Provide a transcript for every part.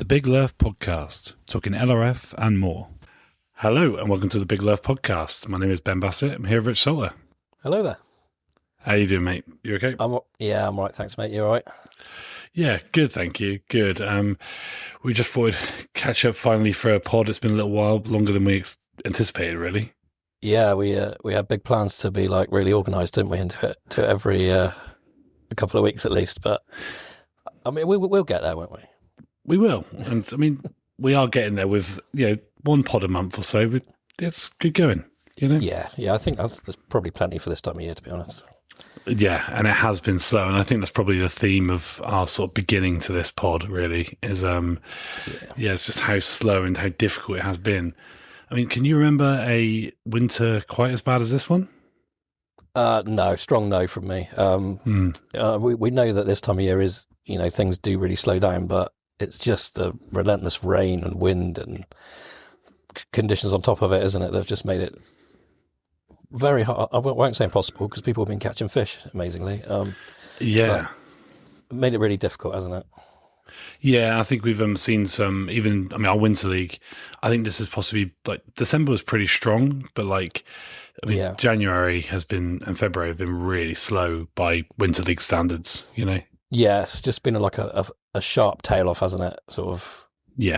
The Big Lerf Podcast, talking LRF and more. Hello and welcome to the Big Lerf Podcast. My name is Ben Bassett. I'm here with Rich Salter. Hello there. How you doing, mate? You okay? I'm all right, thanks, mate. You all right? Yeah, good, thank you. Good. We just thought we'd catch up finally for a pod. It's been a little while, longer than we anticipated, really. Yeah, we had big plans to be like really organised, didn't we, and do it every a couple of weeks at least. But I mean, we'll get there, won't we? We will, and I mean, we are getting there with one pod a month or so. But it's good going, Yeah. I think there's probably plenty for this time of year, to be honest. Yeah, and it has been slow, and I think that's probably the theme of our sort of beginning to this pod. Really, is it's just how slow and how difficult it has been. I mean, can you remember a winter quite as bad as this one? No, strong no from me. We know that this time of year is, things do really slow down, but it's just the relentless rain and wind and conditions on top of it, isn't it? They've just made it very hard. I won't say impossible because people have been catching fish amazingly. Made it really difficult, hasn't it? Yeah, I think we've seen some, our Winter League, I think this is possibly, December was pretty strong, but January has been, and February have been really slow by Winter League standards, Yeah, it's just been like a sharp tail off, hasn't it, sort of,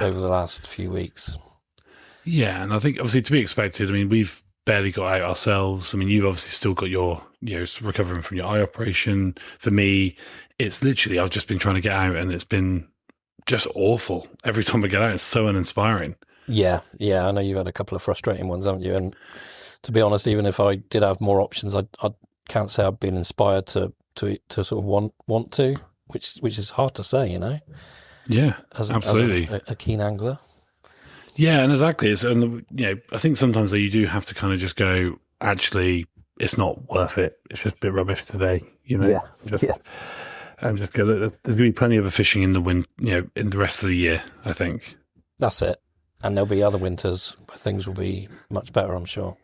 over the last few weeks. Yeah, and I think, obviously, to be expected, we've barely got out ourselves. You've obviously still got your, recovering from your eye operation. For me, it's literally, I've just been trying to get out and it's been just awful. Every time I get out, it's so uninspiring. Yeah. I know you've had a couple of frustrating ones, haven't you? And to be honest, even if I did have more options, I can't say I've been inspired to sort of want to, which is hard to say, Yeah, absolutely. As a keen angler. Yeah, and exactly. I think sometimes though you do have to kind of just go, actually, it's not worth it. It's just a bit rubbish today, And just go, there's going to be plenty of fishing in the in the rest of the year, I think. That's it. And there'll be other winters where things will be much better, I'm sure.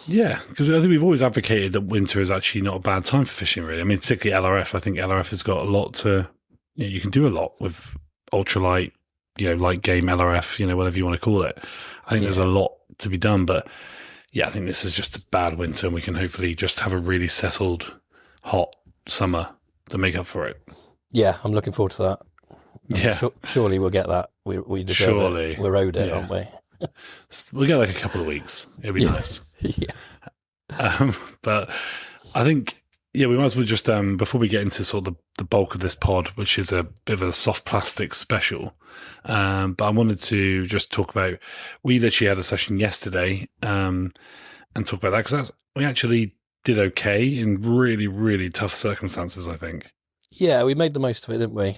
Yeah, because I think we've always advocated that winter is actually not a bad time for fishing, really. Particularly LRF. I think LRF has got a lot to, you can do a lot with ultralight, light game LRF, whatever you want to call it. I think there's a lot to be done, but I think this is just a bad winter and we can hopefully just have a really settled, hot summer to make up for it. Yeah, I'm looking forwad to that. Yeah. Surely we'll get that. We deserve it. We're owed it, aren't we? We'll get a couple of weeks. It'll be nice. Yeah. But I think, we might as well just, before we get into sort of the bulk of this pod, which is a bit of a soft plastic special, but I wanted to just talk about, we literally had a session yesterday and talk about that because we actually did okay in really, really tough circumstances, I think. Yeah, we made the most of it, didn't we?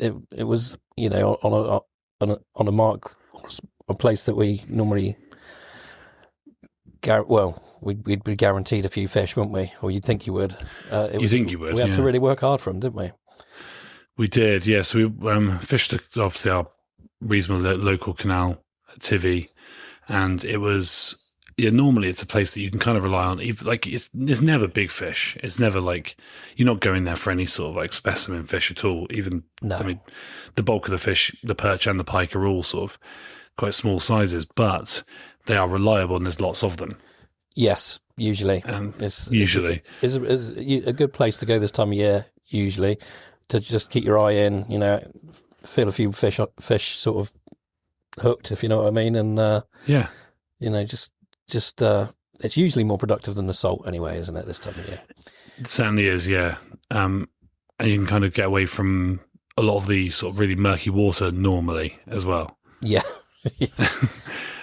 It was, on a mark, a place that we normally, we'd be guaranteed a few fish, wouldn't we? Or you'd think you would. You would. We had to really work hard for them, didn't we? We did, yeah. So we fished, obviously, our reasonable local canal at Tivy, and it was... normally it's a place that you can kind of rely on. It's never big fish. It's never you're not going there for any sort of specimen fish at all. Even, no. The bulk of the fish, the perch and the pike are all sort of quite small sizes, but they are reliable and there's lots of them. Yes, usually. It's a good place to go this time of year, usually, to just keep your eye in, feel a few fish sort of hooked, if you know what I mean. And, just it's usually more productive than the salt anyway, isn't it, this time of year? It certainly is, yeah. And you can kind of get away from a lot of the sort of really murky water normally as well. Yeah.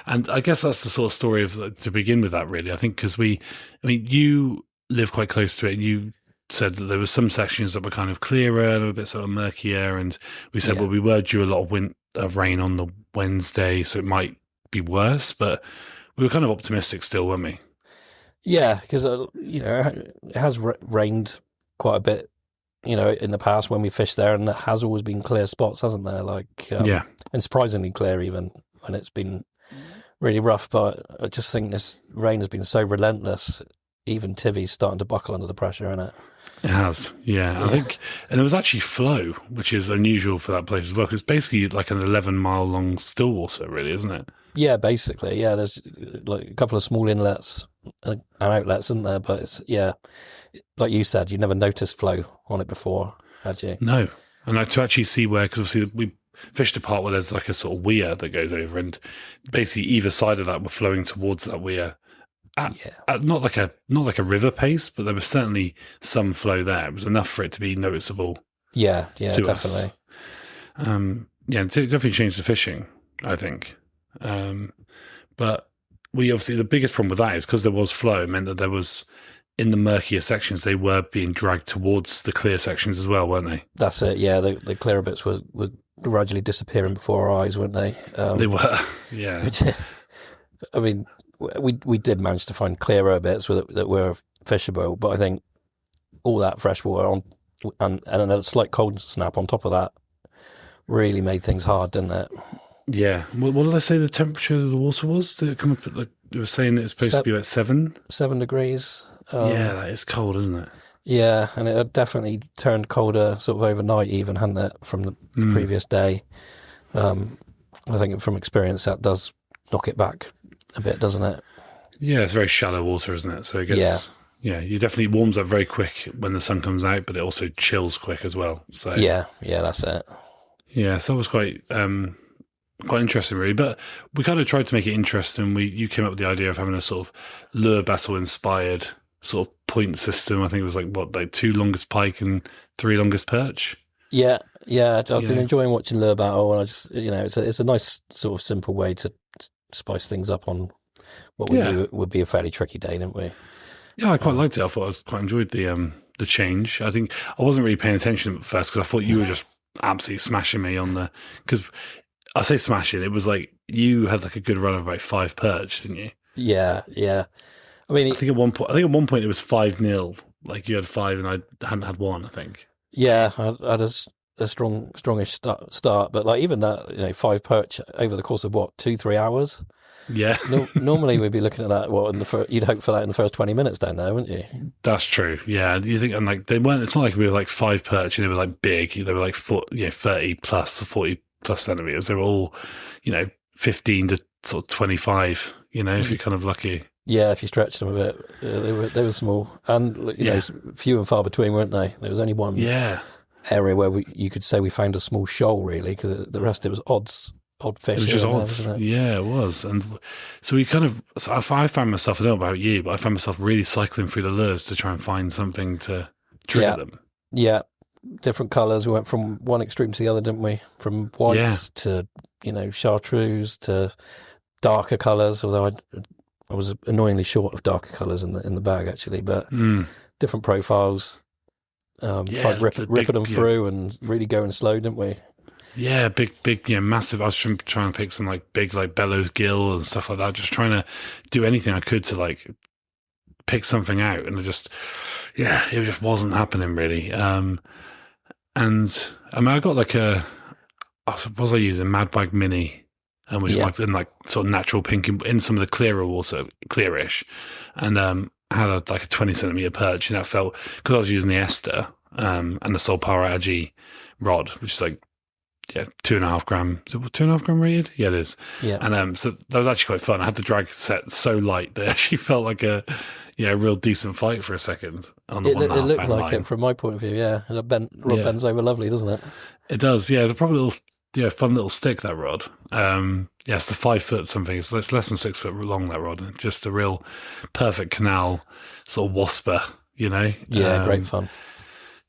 And I guess that's the sort of story to begin with that, really. I think because you live quite close to it and you said that there were some sections that were kind of clearer and a bit sort of murkier, and we said, we were due a lot of rain on the Wednesday, so it might be worse, but we were kind of optimistic still, weren't we? Yeah, because, it has rained quite a bit, in the past when we fished there, and there has always been clear spots, hasn't there? And surprisingly clear even when it's been really rough. But I just think this rain has been so relentless. Even Tivy's starting to buckle under the pressure, isn't it? It has, yeah. I think, and there was actually flow, which is unusual for that place as well, because it's basically like an 11-mile long still water, really, isn't it? Yeah, basically, yeah. There's like a couple of small inlets and outlets, isn't there? But it's like you said, you never noticed flow on it before, had you? No, and like to actually see where, because obviously we fished a part where there's like a sort of weir that goes over, and basically either side of that were flowing towards that weir. At not like a river pace, but there was certainly some flow there. It was enough for it to be noticeable. Yeah, to definitely. Us. It definitely changed the fishing, I think. But we obviously, the biggest problem with that is because there was flow, it meant that there was, in the murkier sections, they were being dragged towards the clear sections as well, weren't they? That's it. Yeah, the clearer bits were gradually disappearing before our eyes, weren't they? They were. Yeah. Which, I mean, we did manage to find clearer bits that were fishable, but I think all that fresh water and a slight cold snap on top of that really made things hard, didn't it? Yeah. What did I say the temperature of the water was? Did it come up at, like, they were saying it was supposed to be at 7? 7 degrees. Yeah, that is cold, isn't it? Yeah, and it had definitely turned colder sort of overnight even, hadn't it, from the previous day. I think from experience that does knock it back a bit, doesn't it? Yeah, it's very shallow water, isn't it? So it gets... Yeah, it definitely warms up very quick when the sun comes out, but it also chills quick as well. So yeah, that's it. Yeah, so that was quite interesting, really. But we kind of tried to make it interesting. You came up with the idea of having a sort of lure battle inspired sort of point system. I think it was like 2 longest pike and 3 longest perch. Yeah. I've been enjoying watching lure battle, and I just it's a nice sort of simple way to spice things up on what we knew would be a fairly tricky day, didn't we? Yeah, I quite liked it. I thought I quite enjoyed the change. I think I wasn't really paying attention at first because I thought you were just absolutely smashing me on the. Because I say smashing, it was like you had like a good run of about 5 perch, didn't you? Yeah. I mean, I think at one point it was 5-0. Like you had 5 and I hadn't had 1. I think. Yeah, I had a strongish start, but like even that, 5 perch over the course of 2-3 hours. Yeah. Normally we'd be looking at that. You'd hope for that in the first 20 minutes down there, wouldn't you? That's true. Yeah. You think, and like they weren't. It's not like we were like 5 perch and they were like big. They were like 30 plus, 40 plus centimeters. They were all, 15 to sort of 25. If you're kind of lucky. Yeah, if you stretched them a bit, they were small and few and far between, weren't they? There was only one area where you could say we found a small shoal, really, because the rest it was odd fish. It was just odds. Yeah, it was. And so we kind of, I found myself, I don't know about you, but I found myself really cycling through the lures to try and find something to trigger them. Yeah. Different colours. We went from one extreme to the other, didn't we? From white to, chartreuse to darker colours, although I was annoyingly short of darker colours in the bag, actually, but different profiles. Tried ripping them through and really going slow, didn't we? Yeah, big, massive. I was trying to pick some like big, like bellows gill and stuff like that. Just trying to do anything I could to like pick something out, and it just wasn't happening really. And I mean, I got like I suppose I used a Mad Bag Mini, and which is like in like sort of natural pink in some of the clearer water, clearish, and I had like a 20 centimeter perch, and that felt because I was using the ester and the Solpara Agi rod, which is like. Yeah, 2.5 gram. Is it 2.5 gram rated? Yeah, it is. Yeah. And so that was actually quite fun. I had the drag set so light that it actually felt like a real decent fight for a second. It looked like it from my point of view, yeah. And rod bends over lovely, doesn't it? It does, yeah. It's a probably little, fun little stick, that rod. It's a 5 foot something. It's less than 6 foot long, that rod. It's just a real perfect canal sort of wasper, Yeah, great fun.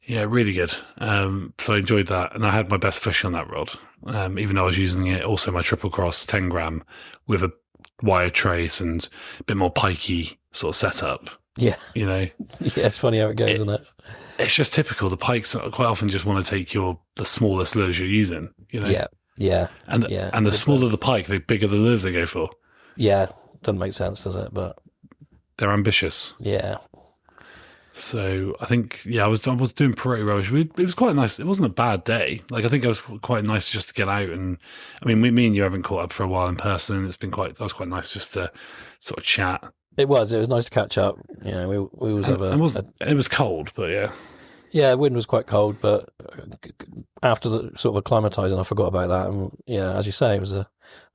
Yeah, really good. So I enjoyed that, and I had my best fish on that rod, even though I was using it also my triple cross 10 gram with a wire trace and a bit more pikey sort of setup. Yeah, Yeah, it's funny how it goes, isn't it? It's just typical. The pikes quite often just want to take the smallest lures you're using. Yeah, and the smaller the pike, the bigger the lures they go for. Yeah, doesn't make sense, does it? But they're ambitious. Yeah. So I think, I was doing pretty well. It was quite nice. It wasn't a bad day. Like, I think it was quite nice just to get out. And I mean, me and you haven't caught up for a while in person. That was quite nice just to sort of chat. It was nice to catch up. We always have it was cold, but yeah. Yeah, wind was quite cold, but after the sort of acclimatising, I forgot about that. And yeah, as you say, it was a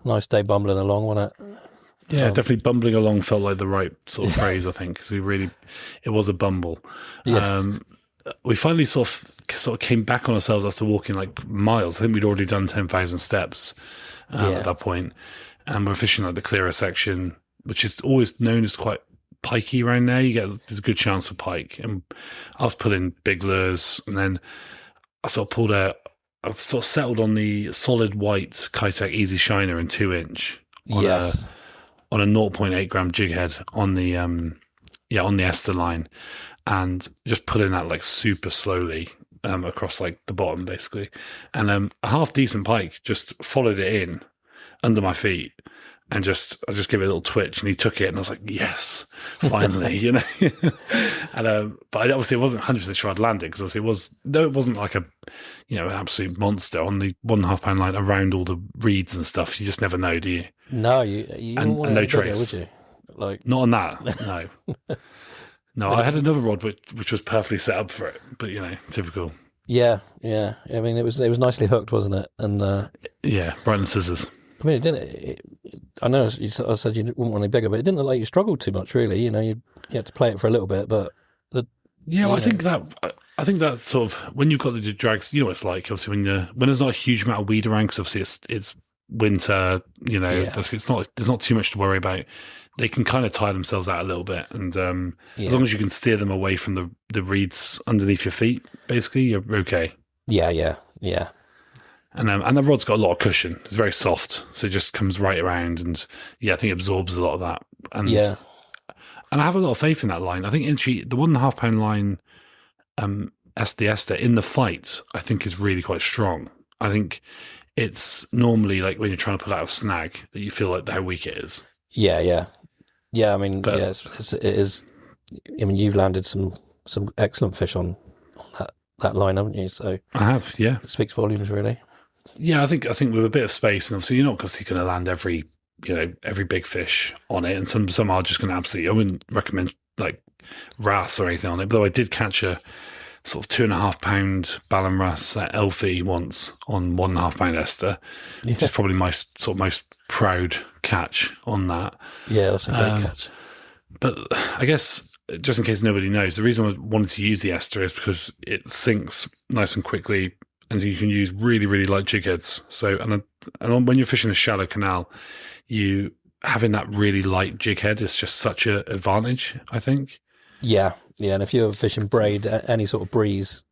nice day bumbling along, wasn't it? Yeah, definitely bumbling along felt like the right sort of phrase, I think, because it was a bumble. Yeah. We finally sort of came back on ourselves after walking like miles. I think we'd already done 10,000 steps at that point, and we're fishing like the clearer section, which is always known as quite pikey around there. There's a good chance of pike, and I was pulling big lures, and then I sort of pulled out. I've sort of settled on the solid white Kitech Easy Shiner and 2-inch. Yes. On a 0.8 gram jig head on the on the Ester line, and just putting that like super slowly across like the bottom basically, and a half decent pike just followed it in under my feet, and I just gave it a little twitch, and he took it, and I was like, yes, finally, you know. And but obviously I wasn't 100% sure I'd land it, because obviously it wasn't like a an absolute monster on the 1.5 pound line around all the reeds and stuff. You just never know, do you? No, you and want no to bigger, trace. would you? Like, not on that, no. No, I had another rod which was perfectly set up for it, but typical. Yeah. I mean, it was nicely hooked, wasn't it? And yeah, Brighton scissors. I mean, it didn't. I know I said you wouldn't want any bigger, but it didn't look like you struggled too much, really. You had to play it for a little bit, but I think that sort of, when you've got the drags, you know what it's like. Obviously, when there's not a huge amount of weed around, because obviously it's winter. There's not too much to worry about. They can kind of tire themselves out a little bit, and as long as you can steer them away from the reeds underneath your feet, basically, you're okay. Yeah. And the rod's got a lot of cushion. It's very soft, so it just comes right around, and I think it absorbs a lot of that. And and I have a lot of faith in that line. I think the 1.5 pound line, the Ester in the fight, I think is really quite strong. I think it's normally like when you're trying to pull out a snag that you feel like how weak it is. Yeah. I mean, it is. I mean, you've landed some excellent fish on that line, haven't you? So I have, yeah. It speaks volumes, really. Yeah, I think with a bit of space, and obviously you're not obviously going to land every big fish on it, and some are just going to absolutely. I wouldn't recommend like wrasse or anything on it, though I did catch a sort of 2.5 pound Ballon wrasse at Elfie once on 1.5 pound Ester, which is probably my sort of most proud catch on that. Yeah, that's a great catch. But I guess, just in case nobody knows, the reason I wanted to use the Ester is because it sinks nice and quickly, and you can use really, really light jig heads. So, and when you're fishing a shallow canal, having that really light jig head is just such an advantage, I think. Yeah, and if you're fishing braid, any sort of breeze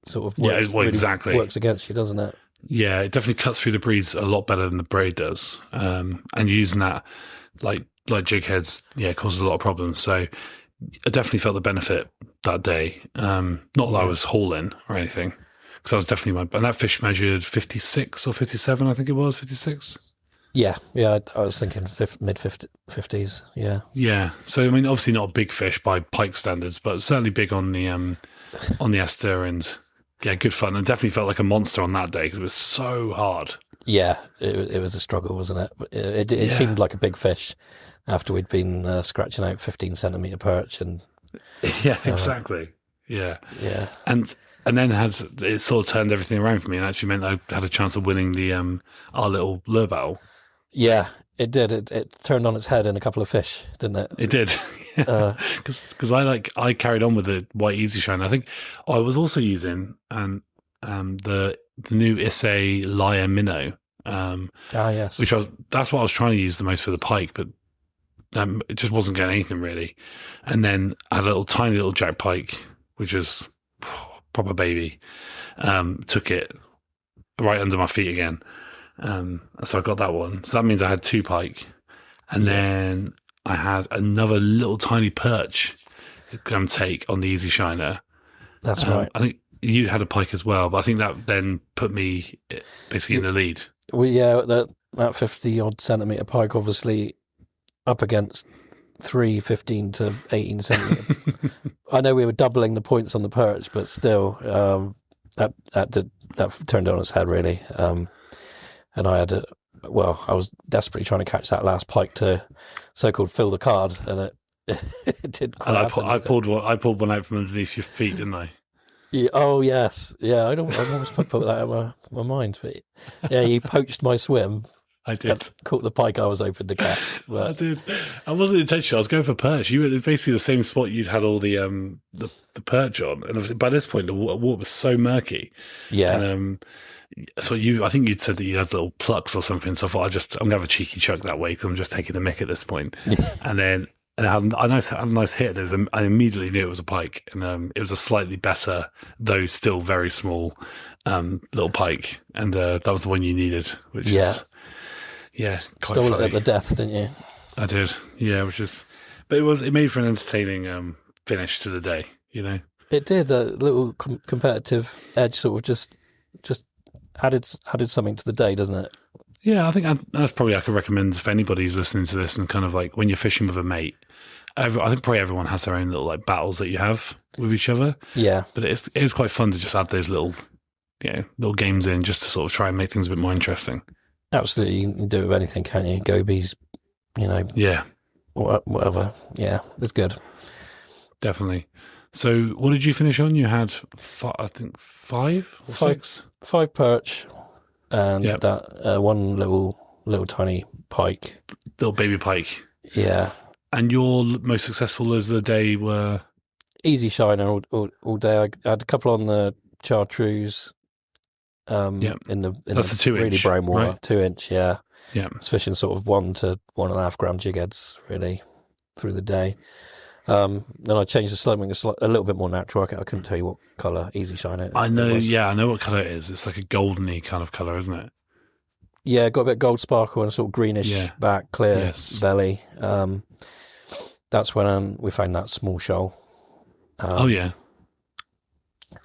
sort of works against you, doesn't it? Yeah, it definitely cuts through the breeze a lot better than the braid does. And using that like jig heads, causes a lot of problems. So I definitely felt the benefit that day. Not that I was hauling or anything, because I was definitely and that fish measured 56 or 57, I think it was 56. Yeah, I was thinking mid-50s, yeah. Yeah, so I mean, obviously not a big fish by pike standards, but certainly big on the Ester, and good fun. And definitely felt like a monster on that day because it was so hard. Yeah, it was a struggle, wasn't it? It seemed like a big fish after we'd been scratching out 15-centimetre perch. And yeah, exactly. Yeah. And then it sort of turned everything around for me, and actually meant I had a chance of winning the our little lure battle. Yeah, it did. It turned on its head in a couple of fish, didn't it? It did, because I carried on with the white Easy Shine. I think I was also using the new Issei Lyre Minnow. Yes, that's what I was trying to use the most for the pike, but it just wasn't getting anything really. And then I had a tiny little jack pike, which was proper baby. Took it right under my feet again. So I got that one. So that means I had 2 pike, and then I had another little tiny perch take on the Easy Shiner. That's right. I think you had a pike as well, but I think that then put me basically in the lead. Well, that 50-odd centimetre pike, obviously up against 3 15 to 18 centimetre. I know we were doubling the points on the perch, but still, that turned on its head really. And I was desperately trying to catch that last pike to so-called fill the card, and it did quite happen. I pulled one out from underneath your feet, didn't I? Yeah, oh yes, yeah. I almost put that out of my mind. But yeah, you poached my swim. I did. Caught the pike I was hoping to catch. I did. I wasn't intentional. I was going for perch. You were basically the same spot you'd had all the perch on, and obviously by this point the water was so murky. Yeah. And so I think you'd said that you had little plucks or something. So I thought I'm gonna have a cheeky chuck that way because I'm just taking a mick at this point. And then I had a nice hit. I immediately knew it was a pike, and it was a slightly better, though still very small, little pike, and that was the one you needed, which is. Yeah, stole it at the death, didn't you? I did. Yeah, but it made for an entertaining finish to the day. You know, it did. A little competitive edge, sort of just added something to the day, doesn't it? Yeah, I think that's probably I could recommend if anybody's listening to this and kind of like when you're fishing with a mate. I think probably everyone has their own little like battles that you have with each other. Yeah, but it is quite fun to just add those little games in just to sort of try and make things a bit more interesting. Absolutely, you can do it with anything, can't you? Gobies, Yeah. Whatever. Yeah, it's good. Definitely. So, what did you finish on? You had, I think, 5 or 6? 5 perch, and that one little tiny pike, little baby pike. Yeah. And your most successful of the day were easy shiner all day. I had a couple on the chartreuse. In the that's the 2 really inch, brown water, right? 2 inch, yeah. Yeah. I was fishing sort of 1 to 1.5 gram jig heads really through the day. Then I changed the slumming a little bit more natural. I couldn't tell you what colour easy shiner. I know, I know what colour it is. It's like a goldeny kind of colour, isn't it? Yeah, got a bit of gold sparkle and a sort of greenish back, clear belly. That's when we found that small shoal.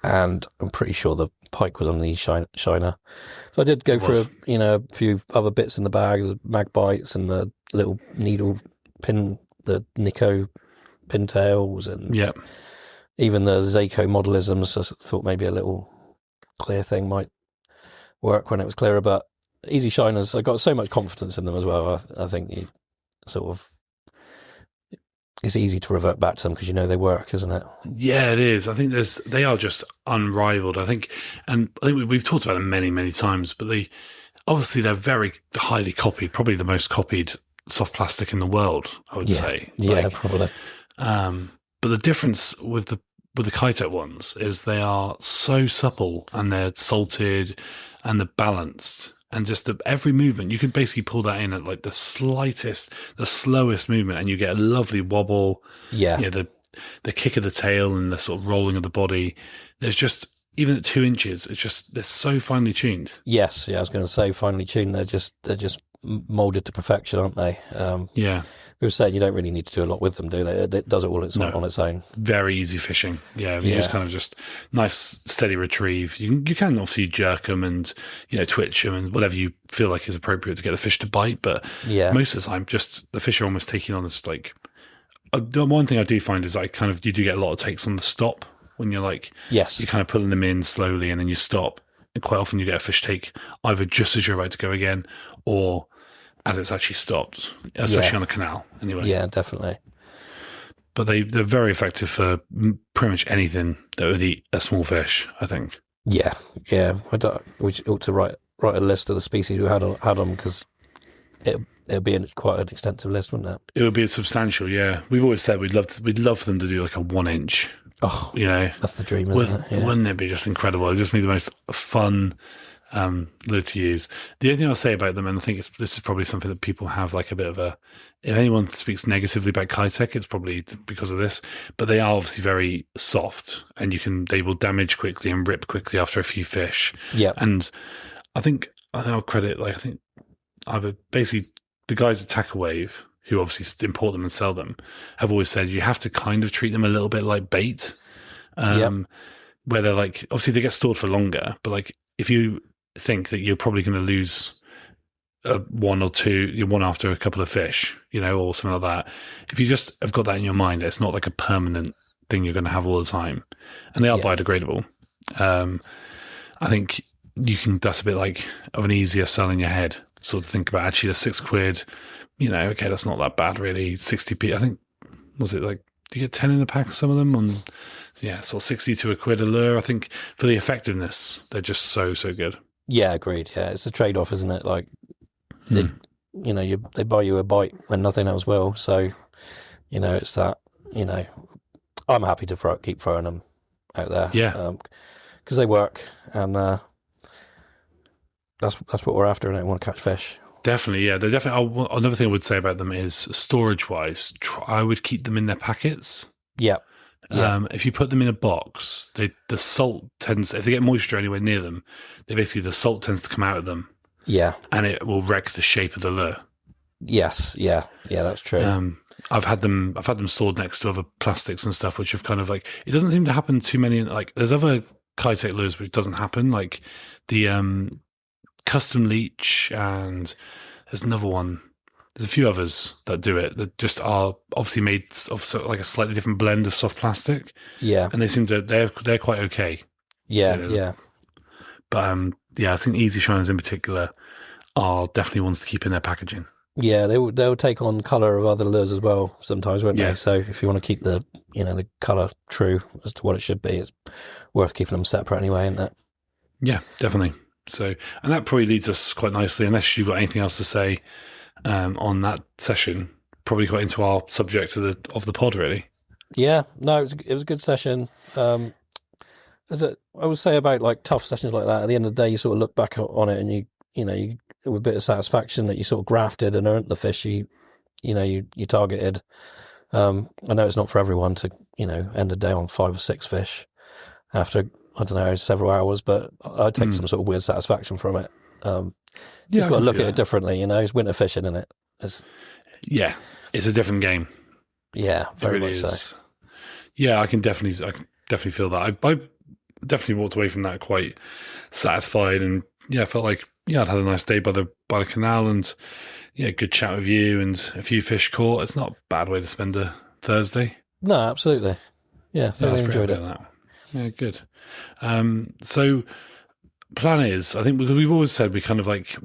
And I'm pretty sure the pike was on the shiner. So I did go through a few other bits in the bag, the mag bites and the little needle pin, the Nico pintails, and even the Zako modelisms. I thought maybe a little clear thing might work when it was clearer, but easy shiners, I got so much confidence in them as well. I think you sort of, it's easy to revert back to them because they work, isn't it? Yeah, it is. I think they are just unrivaled. I think we've talked about them many, many times, but obviously they're very highly copied, probably the most copied soft plastic in the world, I would say. Yeah, probably. But the difference with the Kitec ones is they are so supple and they're salted and they're balanced. And just every movement, you can basically pull that in at like the slowest movement, and you get a lovely wobble. Yeah. The kick of the tail and the sort of rolling of the body. There's just, even at 2 inches, they're so finely tuned. Yes, I was going to say finely tuned. They're just molded to perfection, aren't they? We were saying you don't really need to do a lot with them, do they? It does it all on its own. Very easy fishing. You just kind of just nice steady retrieve. You can obviously jerk them and twitch them and whatever you feel like is appropriate to get the fish to bite, but most of the time, just the fish are almost taking on this like. The one thing I do find is you do get a lot of takes on the stop when you're like you're kind of pulling them in slowly and then you stop, and quite often you get a fish take either just as you're about to go again or as it's actually stopped, especially on a canal, anyway. Yeah, definitely. But they're very effective for pretty much anything that would eat a small fish, I think. Yeah. We ought to write a list of the species we had on because it'll be quite an extensive list, wouldn't it? It would be substantial, yeah. We've always said we'd love for them to do like a 1 inch. Oh, that's the dream, isn't it? Yeah. Wouldn't it be just incredible? It'd just be the most fun lure to use. The only thing I'll say about them, and I think this is probably something that people have like a bit of if anyone speaks negatively about Kitec, it's probably because of this, but they are obviously very soft and they will damage quickly and rip quickly after a few fish. Yeah. And I think I'll credit, basically the guys at Tackle Wave, who obviously import them and sell them, have always said you have to kind of treat them a little bit like bait. Where they're like, obviously they get stored for longer, but like if you think that you're probably going to lose one or two, one after a couple of fish, or something like that. If you just have got that in your mind, it's not like a permanent thing you're going to have all the time. And they are biodegradable. I think that's a bit like of an easier sell in your head. Sort of think about actually the £6, okay, that's not that bad really. 60p, I think, was it like, Do you get 10 in a pack of some of them? Sort of 60 to £1 a lure. I think for the effectiveness, they're just so good. Yeah, agreed. Yeah, it's a trade-off, isn't it? Like, they buy you a bite when nothing else will. So, it's that. I'm happy to keep throwing them out there. Yeah, because they work, and that's what we're after. And I want to catch fish. Definitely, yeah. They're definitely. Another thing I would say about them is storage-wise, I would keep them in their packets. Yeah. If you put them in a box, the salt tends. If they get moisture anywhere near them, the salt tends to come out of them. Yeah, and it will wreck the shape of the lure. Yes, yeah, that's true. I've had them stored next to other plastics and stuff, which have kind of like, it doesn't seem to happen too many. Like, there's other Kitech lures which doesn't happen, like the custom leech, and there's another one. There's a few others that do it that just are obviously made of sort of like a slightly different blend of soft plastic. Yeah, and they seem to they're quite okay. Yeah. But I think easy shiners in particular are definitely ones to keep in their packaging. Yeah, they'll take on colour of other lures as well sometimes, won't they? So if you want to keep the colour true as to what it should be, it's worth keeping them separate anyway, isn't it? Yeah, definitely. So, and that probably leads us quite nicely, unless you've got anything else to say on that session, probably quite into our subject of the pod, really. Yeah, no, it was a good session. I would say about like tough sessions like that, at the end of the day, you sort of look back on it and you with a bit of satisfaction that you sort of grafted and earned the fish you targeted. I know it's not for everyone to end a day on 5 or 6 fish after, I don't know, several hours, but I take some sort of weird satisfaction from it. Just got to look at it differently. It's winter fishing, isn't it? It's a different game. Yeah, very much so. Yeah, I can definitely feel that. I definitely walked away from that quite satisfied, and I felt like I'd had a nice day by the canal, and good chat with you and a few fish caught. It's not a bad way to spend a Thursday. No, absolutely. Yeah, thoroughly enjoyed it. Yeah, good. So plan is, I think, because we've always said we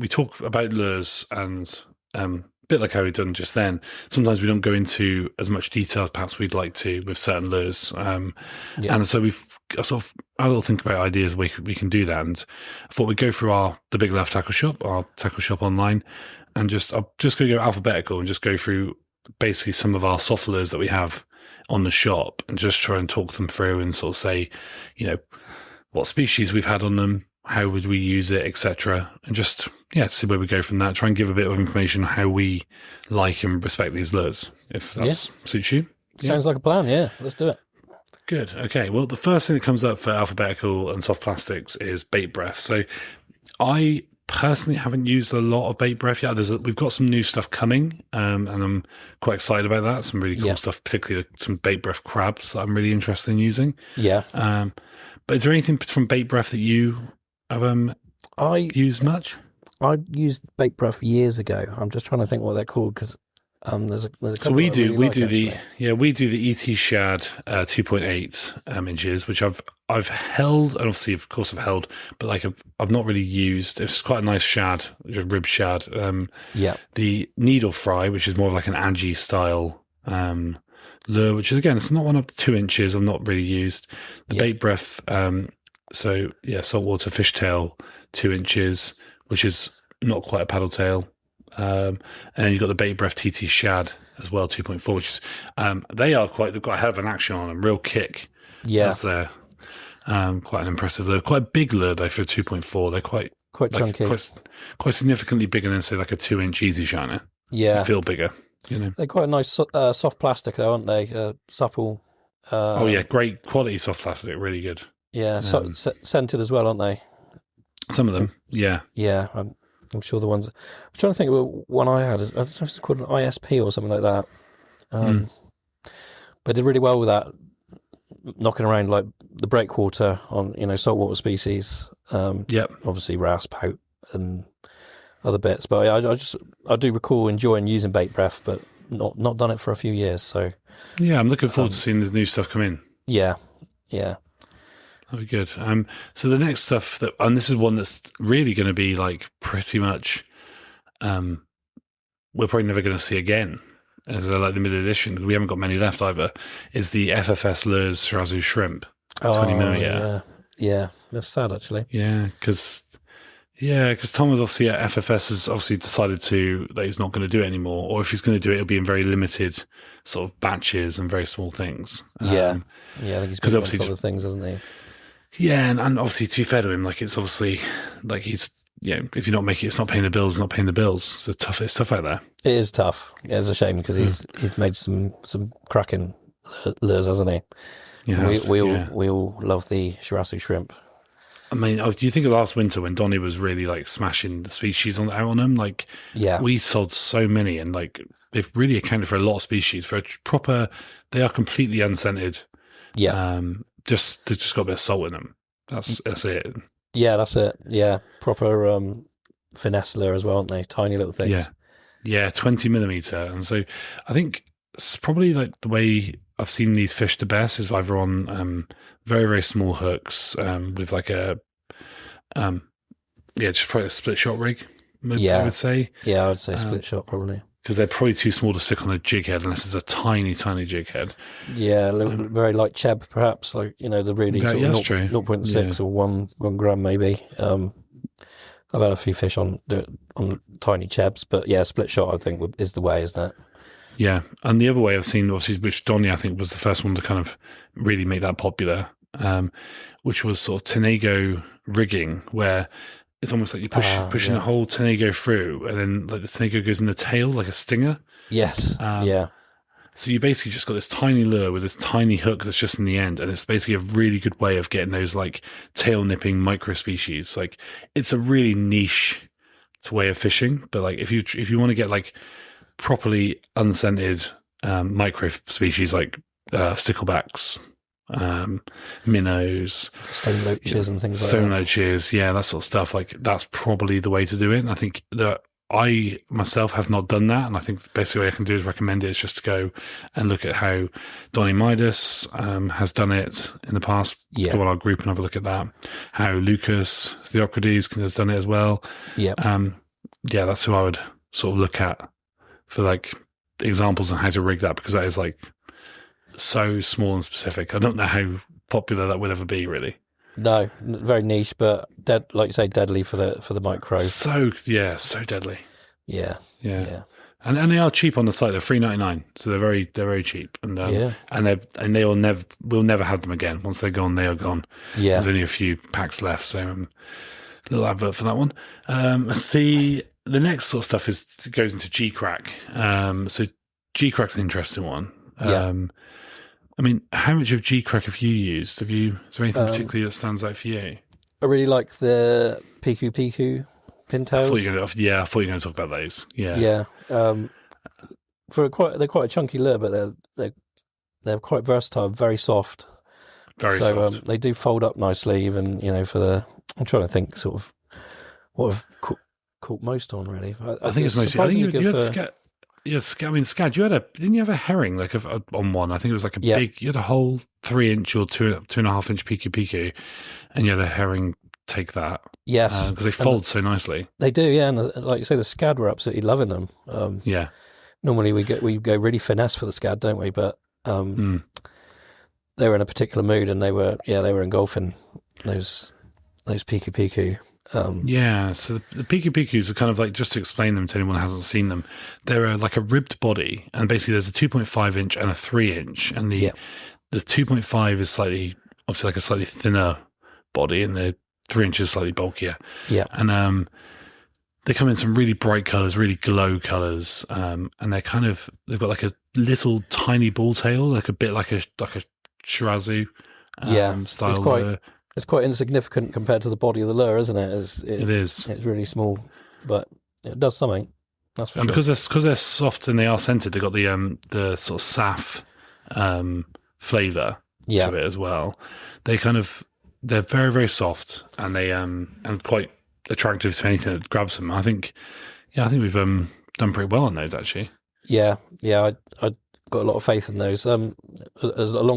talk about lures, and a bit like how we've done just then, sometimes we don't go into as much detail as perhaps we'd like to with certain lures. And so we've sort of had a little think about ideas we can do that. And I thought we'd go through the Big Lerf Tackle Shop, our tackle shop online, and I'm just going to go alphabetical and just go through basically some of our soft lures that we have on the shop, and just try and talk them through and sort of say, what species we've had on them, how would we use it, etc., and just see where we go from that. Try and give a bit of information on how we like and respect these lures, if that suits you. Sounds like a plan. Yeah, let's do it. Good. Okay. Well, the first thing that comes up for alphabetical and soft plastics is bait breath. So I personally haven't used a lot of bait breath yet. We've got some new stuff coming, and I'm quite excited about that. Some really cool stuff, particularly some bait breath crabs that I'm really interested in using. Yeah. But is there anything from bait breath that you have used much? I used bait breath years ago. I'm just trying to think what they're called, because there's a couple. So we do the ET Shad 2.8 inches, which I've held, and obviously of course I've held, but like I've not really used. It's quite a nice shad, just rib shad. The needle fry, which is more of like an Angie style lure, which is, again, it's not one up to 2 inches. I've not really used the bait breath. Saltwater fishtail 2 inches, which is not quite a paddle tail. And then you've got the bait breath TT shad as well, 2.4, which is they've got a hell of an action on them, real kick. Yeah, that's there. Quite an impressive lure, quite a big lure though for 2.4. They're quite chunky, quite significantly bigger than, say, like a 2-inch easy shiner. Yeah, they feel bigger. They're quite a nice soft plastic though, aren't they? Supple. Great quality soft plastic, really good. Yeah, scented as well, aren't they? Some of them, yeah. I'm sure the ones. I'm trying to think of one I had. I don't know if it's called an ISP or something like that. But I did really well with that, knocking around like the breakwater on saltwater species. Obviously wrasse, pout, and other bits. But I do recall enjoying using bait breath, but not done it for a few years. So I'm looking forward to seeing the new stuff come in. Yeah. That'd be good. So the next stuff and this is one that's really going to be like pretty much, we're probably never going to see again. as a like limited edition. We haven't got many left either. Is the FFS Lures Shirazu Shrimp 20mm? Yeah. That's sad actually. Yeah, because Tom was obviously at FFS has obviously decided that he's not going to do it anymore, or if he's going to do it, it'll be in very limited sort of batches and very small things. I think he's been doing a couple of things, hasn't he? Yeah, and obviously to be fair to him, like it's obviously like he's if you're not making it's not paying the bills, not paying the bills. It's tough out there. It is tough. It's a shame because he's made some cracking lures, hasn't he? Yeah, we all love the Shirazu shrimp. I mean, do you think of last winter when Donnie was really like smashing the species out on them? Like, we sold so many, and like they've really accounted for a lot of species for a proper. They are completely unscented. Yeah. They've just got a bit of salt in them. That's it. Yeah, that's it. Yeah, proper finesse lure as well, aren't they? Tiny little things. Yeah, 20mm, and so I think it's probably like the way I've seen these fish the best is either on very, very small hooks with like just probably a split shot rig. I would say. Yeah, I would say split shot probably. Because they're probably too small to stick on a jig head unless it's a tiny, tiny jig head. Yeah, very light cheb perhaps, like, the really sort of 0.6 or 1 gram maybe. I've had a few fish on tiny chebs, but yeah, split shot I think is the way, isn't it? Yeah, and the other way I've seen, obviously, which Donnie I think was the first one to kind of really make that popular, which was sort of Tenego rigging, where it's almost like you're pushing the whole Tenego through, and then like the Tenego goes in the tail like a stinger. Yes. So you basically just got this tiny lure with this tiny hook that's just in the end, and it's basically a really good way of getting those like tail nipping micro species. Like it's a really niche way of fishing, but like if you want to get like properly unscented micro species like sticklebacks, minnows, stone loaches and things like that. Stone loaches, that sort of stuff. Like that's probably the way to do it. And I think that I myself have not done that, and I think the best way I can do is recommend it is just to go and look at how Donnie Midas has done it in the past. Go on our group and have a look at that. How Lucas Theocrides has done it as well. That's who I would sort of look at for like examples on how to rig that, because that is like so small and specific. I don't know how popular that would ever be, really. No, very niche, but like you say, deadly for the micro. So deadly. Yeah. And they are cheap on the site. They're $3.99, so they're very cheap. And they we'll never have them again. Once they're gone, they are gone. Yeah, there's only a few packs left, so little advert for that one. The next sort of stuff goes into G-Crack. So G-Crack's an interesting one. I mean, how much of G-Crack have you used? Is there anything particularly that stands out for you? I really like the Piku pintails. I thought you were going to talk about those. Yeah. They're quite a chunky lure, but they're quite versatile, very soft. Very soft. They do fold up nicely, even I'm trying to think sort of what I've caught most on, really. I think it's mostly. I think you had Scad, didn't you have a herring like on one? I think it was like a big. You had a whole 3-inch or 2.5-inch piku, and you had a herring take that. Yes, because they fold so nicely. They do, yeah. And like you say, the Scad were absolutely loving them. Normally we go really finesse for the Scad, don't we? But they were in a particular mood, and they were engulfing those piku. So the pikus are kind of like, just to explain them to anyone who hasn't seen them, they're like a ribbed body, and basically there's a 2.5-inch and a 3-inch, and the 2.5 is obviously like a slightly thinner body, and the 3-inch is slightly bulkier. Yeah, and they come in some really bright colors, really glow colors, and they've got like a little tiny ball tail, like a bit like a Shirazu style lure. It's quite insignificant compared to the body of the lure, isn't it? It is. It's really small, but it does something. That's for sure. Because they're soft and they are scented, they've got the sort of saf flavour to it as well. They're very, very soft, and they and quite attractive to anything that grabs them. I think we've done pretty well on those, actually. Yeah. I got a lot of faith in those. Along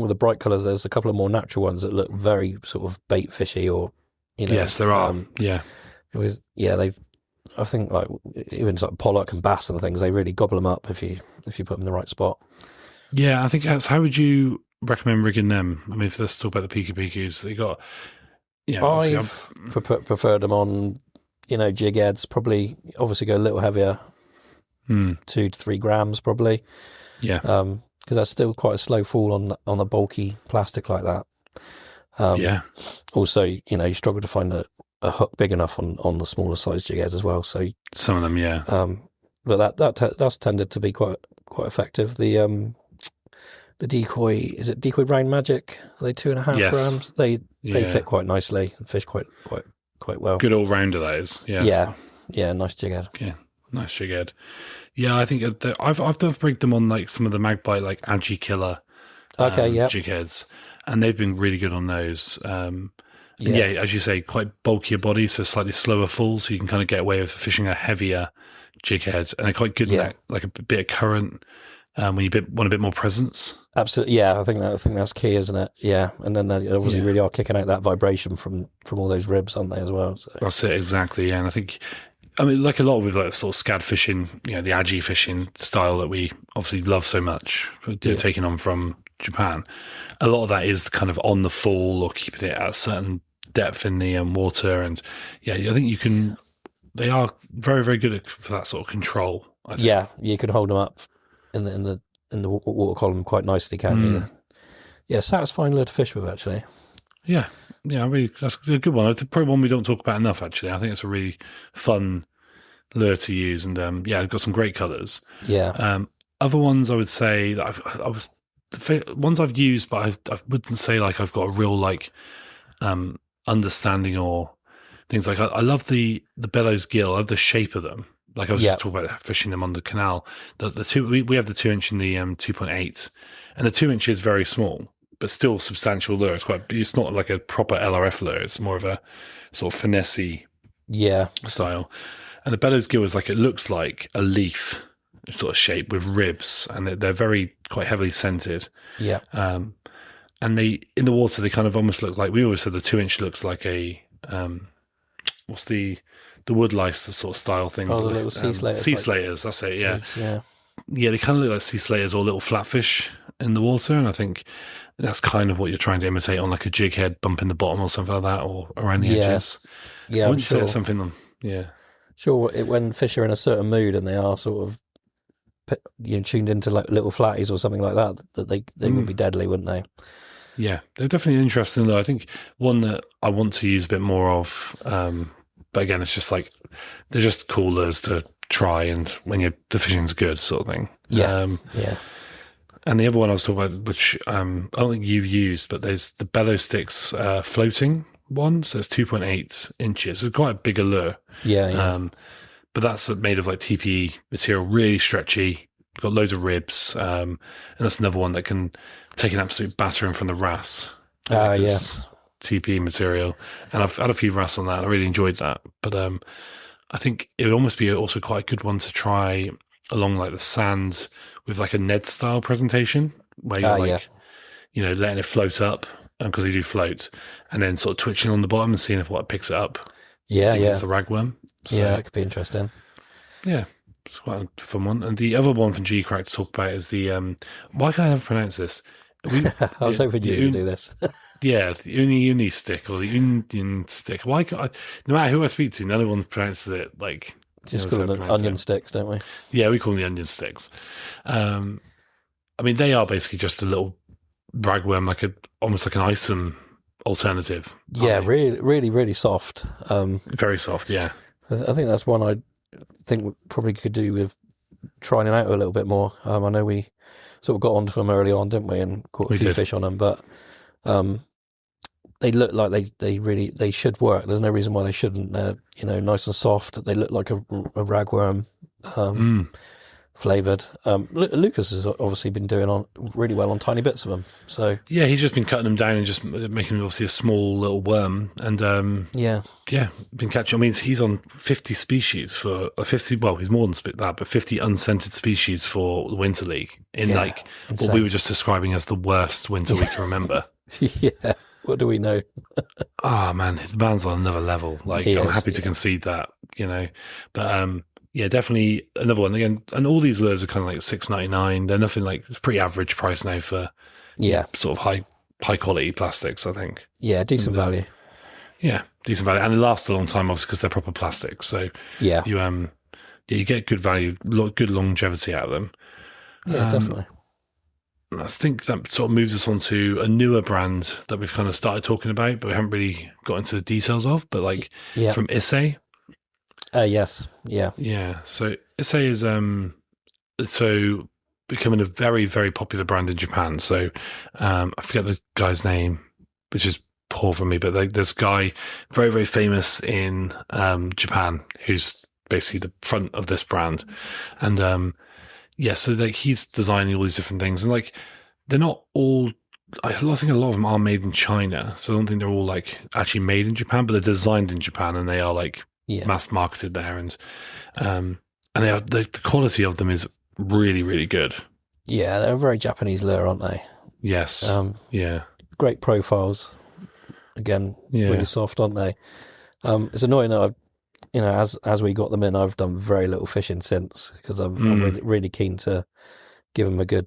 with the bright colours, there's a couple of more natural ones that look very sort of bait fishy, or Yes, there are. I think like even like pollock and bass and things, they really gobble them up if you put them in the right spot. Yeah, I think how would you recommend rigging them? I mean, if let's talk about the peeky-peekies, they got. Yeah, I've preferred them on, jig heads. Probably, obviously, go a little heavier, 2 to 3 grams probably. Yeah, because that's still quite a slow fall on the bulky plastic like that. Yeah. Also, you struggle to find a hook big enough on the smaller size jig heads as well. So some of them, yeah. But that's tended to be quite effective. The decoy, is it decoy brown magic? Are they 2.5 grams? They fit quite nicely and fish quite well. Good all rounder, that is. Yes. Yeah. Nice jig head. Yeah, nice jig head. Yeah, I think I've rigged them on like some of the Magpie like Agi Killer jig heads, and they've been really good on those. As you say, quite bulkier body, so slightly slower fall, so you can kind of get away with fishing a heavier jig head, and they're quite good in that, like a bit of current when you want a bit more presence. Absolutely, yeah. I think that's key, isn't it? Yeah, and then they obviously really are kicking out that vibration from all those ribs, aren't they, as well? So. That's it, exactly. Yeah, and I think. I mean, like a lot with like sort of scad fishing, the Agi fishing style that we obviously love so much, taking on from Japan. A lot of that is kind of on the fall or keeping it at a certain depth in the water, and I think they are very, very good for that sort of control. I think. Yeah, you can hold them up in the water column quite nicely, can't you? Yeah, satisfying lure to fish with, actually. Yeah, that's a good one. It's probably one we don't talk about enough, actually. I think it's a really fun lure to use, and it's got some great colours. Yeah. Other ones I would say that ones I've used, but I wouldn't say like I've got a real like understanding or things like I love the bellows gill. I love the shape of them. Like I was just talking about fishing them on the canal. The two we have the 2-inch and the 2.8, and the 2-inch is very small, but still substantial lure. It's not like a proper LRF lure. It's more of a sort of finessey style. And the bellows gill is it looks like a leaf sort of shape with ribs, and they're quite heavily scented. Yeah. And they in the water they kind of almost look like, we always said the 2-inch looks like a what's the wood lice, the sort of style things. Oh, the little sea slaters. Sea slaters, that's it. Yeah. Yeah. Yeah, they kind of look like sea slaters or little flatfish in the water, and I think that's kind of what you're trying to imitate on like a jig head bump in the bottom or something like that, or around the edges. Yeah, I wouldn't say it's something on. Yeah. Sure, when fish are in a certain mood and they are sort of tuned into like little flatties or something like that they would be deadly, wouldn't they? Yeah, they're definitely interesting though. I think one that I want to use a bit more of, but again, it's just like they're just cool lures to try, and when the fishing's good, sort of thing. Yeah. And the other one I was talking about, which I don't think you've used, but there's the Bellow Sticks floating one, so it's 2.8 inches. It's quite a bigger lure. Yeah. But that's made of like TPE material, really stretchy, got loads of ribs, and that's another one that can take an absolute battering from the wrasse. Yes. TPE material, and I've had a few wrasse on that. I really enjoyed that, but I think it would almost be also quite a good one to try along like the sand with like a Ned style presentation, where you're letting it float up, because they do float, and then sort of twitching on the bottom and seeing if what picks it up. Yeah. It's a ragworm. So, it could be interesting. Yeah, it's quite a fun one. And the other one from G-Crack to talk about is the why can't I never pronounce this? I was hoping you to do this. Yeah, the uni stick or the union stick. Why can't I, no matter who I speak to, no one pronounces it like. Just call them onion sticks, don't we? Yeah, we call them the onion sticks. I mean, they are basically just a little ragworm, almost like an isom alternative. Yeah, really, really, really soft. Very soft, yeah. I think that's one I think we probably could do with trying it out a little bit more. I know we sort of got onto them early on, didn't we, and caught a few fish on them, but they look like they should work. There's no reason why they shouldn't. They're nice and soft. They look like a ragworm, flavoured. Lucas has obviously been doing really well on tiny bits of them. So yeah, he's just been cutting them down and just making obviously a small little worm. And been catching. I mean, he's on 50 species for 50. Well, he's more than that, but 50 unscented species for the Winter League in what we were just describing as the worst winter we can remember. Yeah. What do we know? Ah, man, the man's on another level. Like, I'm happy to concede that, but yeah, definitely another one again. And all these lures are kind of like $6.99. They're nothing like, it's pretty average price now for sort of high quality plastics, I think. Yeah, decent value. Yeah, decent value, and they last a long time, obviously, because they're proper plastic. So you get good value, good longevity out of them. Yeah, definitely. I think that sort of moves us on to a newer brand that we've kind of started talking about, but we haven't really got into the details of. But like from Issei. Yes. Yeah. Yeah. So Issei is so becoming a very, very popular brand in Japan. So I forget the guy's name, which is poor for me, but like this guy very, very famous in Japan who's basically the front of this brand. And so like he's designing all these different things, and like they're not all, I think a lot of them are made in China, so I don't think they're all like actually made in Japan, but they're designed in Japan and they are like mass marketed there, and they are, the quality of them is really, really good. Yeah, they're a very Japanese lure, aren't they? Yes. Great profiles. Again, really soft, aren't they? It's annoying that as we got them in, I've done very little fishing since, because I'm really, really keen to give them a good.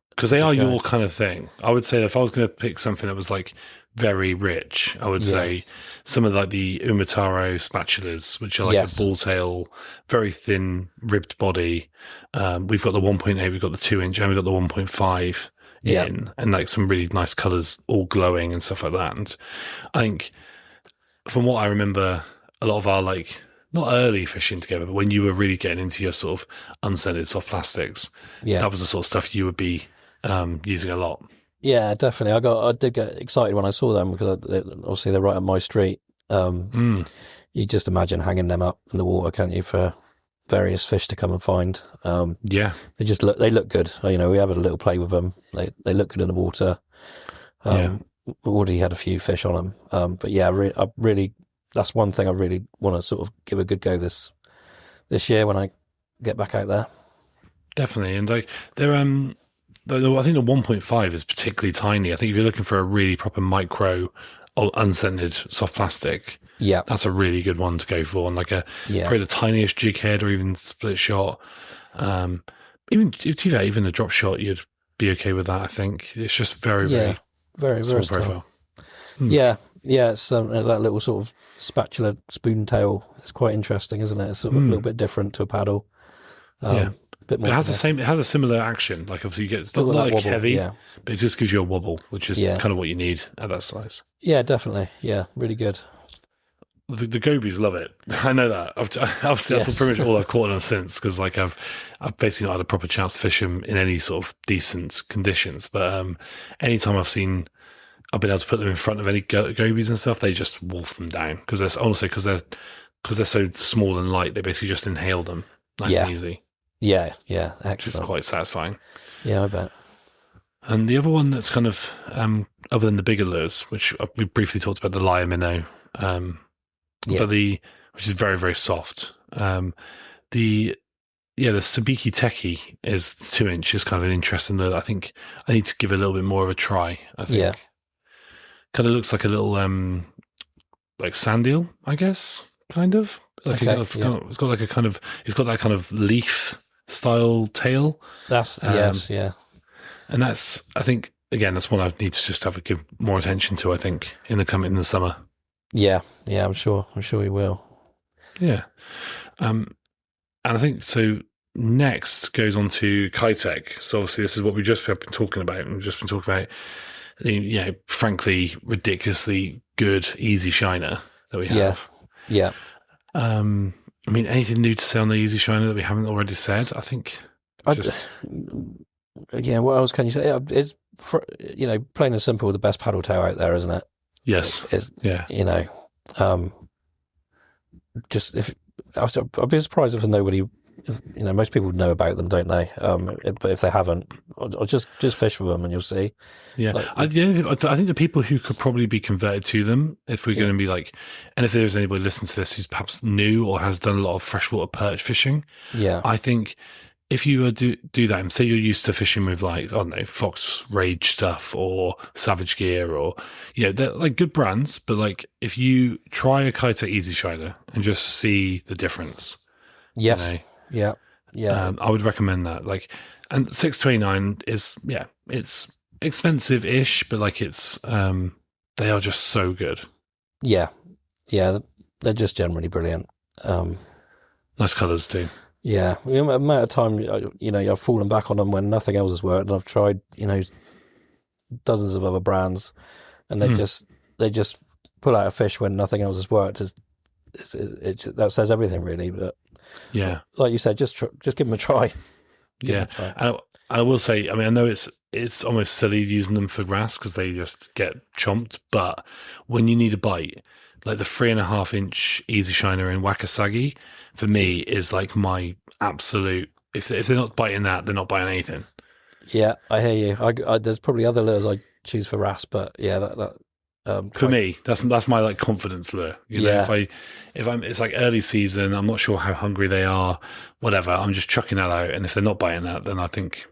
Because they are your kind of thing. I would say if I was going to pick something that was like very rich, I would say some of like the Umataro spatulas, which are like a ball tail, very thin ribbed body. We've got the 1.8, we've got the 2-inch, and we've got the 1.5 in, and like some really nice colours, all glowing and stuff like that. And I think from what I remember, a lot of our like, not early fishing together, but when you were really getting into your sort of unscented soft plastics, that was the sort of stuff you would be using a lot. Yeah, definitely. I did get excited when I saw them, because obviously they're right on my street. You just imagine hanging them up in the water, can't you, for various fish to come and find. They look good. We have a little play with them. They look good in the water. Already had a few fish on them. But yeah, I really, that's one thing I really want to sort of give a good go this year when I get back out there. Definitely, and like they're I think the 1.5 is particularly tiny. I think if you're looking for a really proper micro or unscented soft plastic, that's a really good one to go for. And like probably the tiniest jig head or even split shot, even a drop shot, you'd be okay with that. I think it's just very very versatile profile. It's that little sort of spatula spoon tail. It's quite interesting, isn't it? It's sort of a little bit different to a paddle. Bit more. It has a similar action. Like obviously, it's not like wobble, heavy, but it just gives you a wobble, which is kind of what you need at that size. Yeah, definitely. Yeah, really good. The gobies love it. I know that. Obviously, that's pretty much all I've caught them since, because like I've basically not had a proper chance to fish them in any sort of decent conditions. But anytime I've been able to put them in front of any gobies and stuff, they just wolf them down, because they're so small and light. They basically just inhale them nice and easy. Yeah, excellent. Which is quite satisfying. Yeah, I bet. And the other one that's kind of other than the bigger lures, which we briefly talked about, the lyre minnow, which is very, very soft. The Sabiki Teki is 2-inch, is kind of an interesting lure. I think I need to give it a little bit more of a try. I think kind of looks like a little like sand eel, I guess, kind of. Like it's got that kind of leaf style tail. That's and that's, I think, again, that's one I need to just give more attention to, I think, in the summer. Yeah, I'm sure we will. Yeah. And I think so. Next goes on to Kitech. So obviously this is what we've just been talking about. We've just been talking about the, frankly, ridiculously good Easy Shiner that we have. Yeah. I mean, anything new to say on the Easy Shiner that we haven't already said? I think. What else can you say? It's plain and simple, the best paddle tail out there, isn't it? Yes. Just if I'd be surprised if nobody. Most people know about them, don't they? But if they haven't, or just fish with them and you'll see. Yeah, I think the people who could probably be converted to them, if we're going to be like, and if there's anybody listening to this who's perhaps new or has done a lot of freshwater perch fishing, I think if you do that, and say you're used to fishing with like, I don't know, Fox Rage stuff or Savage Gear, or they're like good brands, but like if you try a Kitech Easy Shiner and just see the difference. Yes. Yeah. I would recommend that. Like, and $6.29 is it's expensive-ish, but like it's they are just so good. Yeah, they're just generally brilliant. Nice colours too. Yeah, the amount of time I've fallen back on them when nothing else has worked, and I've tried dozens of other brands, and they just pull out a fish when nothing else has worked. That says everything really. But yeah, like you said, just give them a try. And I will say, I mean, I know it's almost silly using them for wrasse because they just get chomped, but when you need a bite, like the 3.5-inch Easy Shiner in Wakasagi, for me is like my absolute. If they're not biting that, they're not biting anything. Yeah, I hear you. I there's probably other lures I choose for wrasse, but yeah, for me, that's my like confidence lure. If I'm, it's like early season, I'm not sure how hungry they are, whatever. I'm just chucking that out, and if they're not biting that, then I think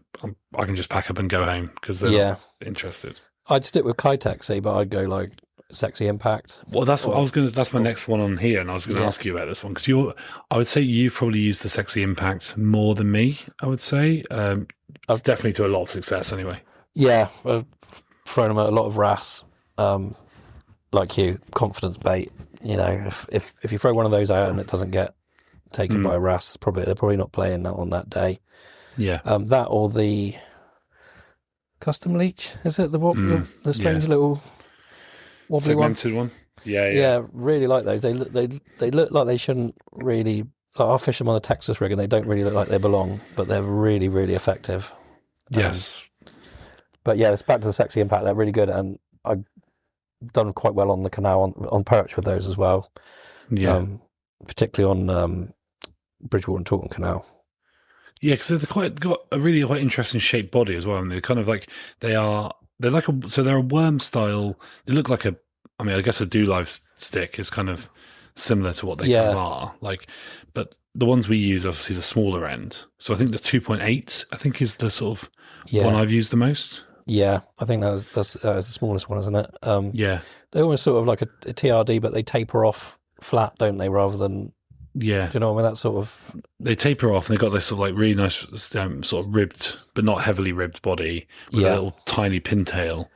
I can just pack up and go home because they're not interested. I'd stick with Kitech, but I'd go like Sexy Impact. Well, that's my next one on here, and I was going to ask you about this one because I would say you've probably used the Sexy Impact more than me. I would say it's definitely to a lot of success anyway. Yeah, I've thrown them at a lot of wrasse. Like you, confidence bait. If you throw one of those out and it doesn't get taken by a wrasse, they're probably not playing that on that day. Yeah. That or the custom leech, is it the strange little wobbly segmented one? Yeah, really like those. They look like they shouldn't really. Like I fish them on a Texas rig and they don't really look like they belong, but they're really, really effective. Yes. But yeah, it's back to the Sexy Impact. They're really good, and I've done quite well on the canal on perch with those as well. Yeah. Particularly on Bridgewater and Taunton Canal. Yeah, because they've got a really quite interesting shaped body as well, and they're kind of like they're a worm style. They look like I guess a Do Live stick is kind of similar to what they kind of are. Like, but the ones we use obviously the smaller end. So I think the 2.8 I think is the sort of one I've used the most. Yeah, I think that's the smallest one, isn't it? Yeah, they're almost sort of like a TRD, but they taper off flat, don't they? Rather than do you know what I mean? That sort of they taper off, and they've got this sort of like really nice sort of ribbed, but not heavily ribbed body with a little tiny pintail.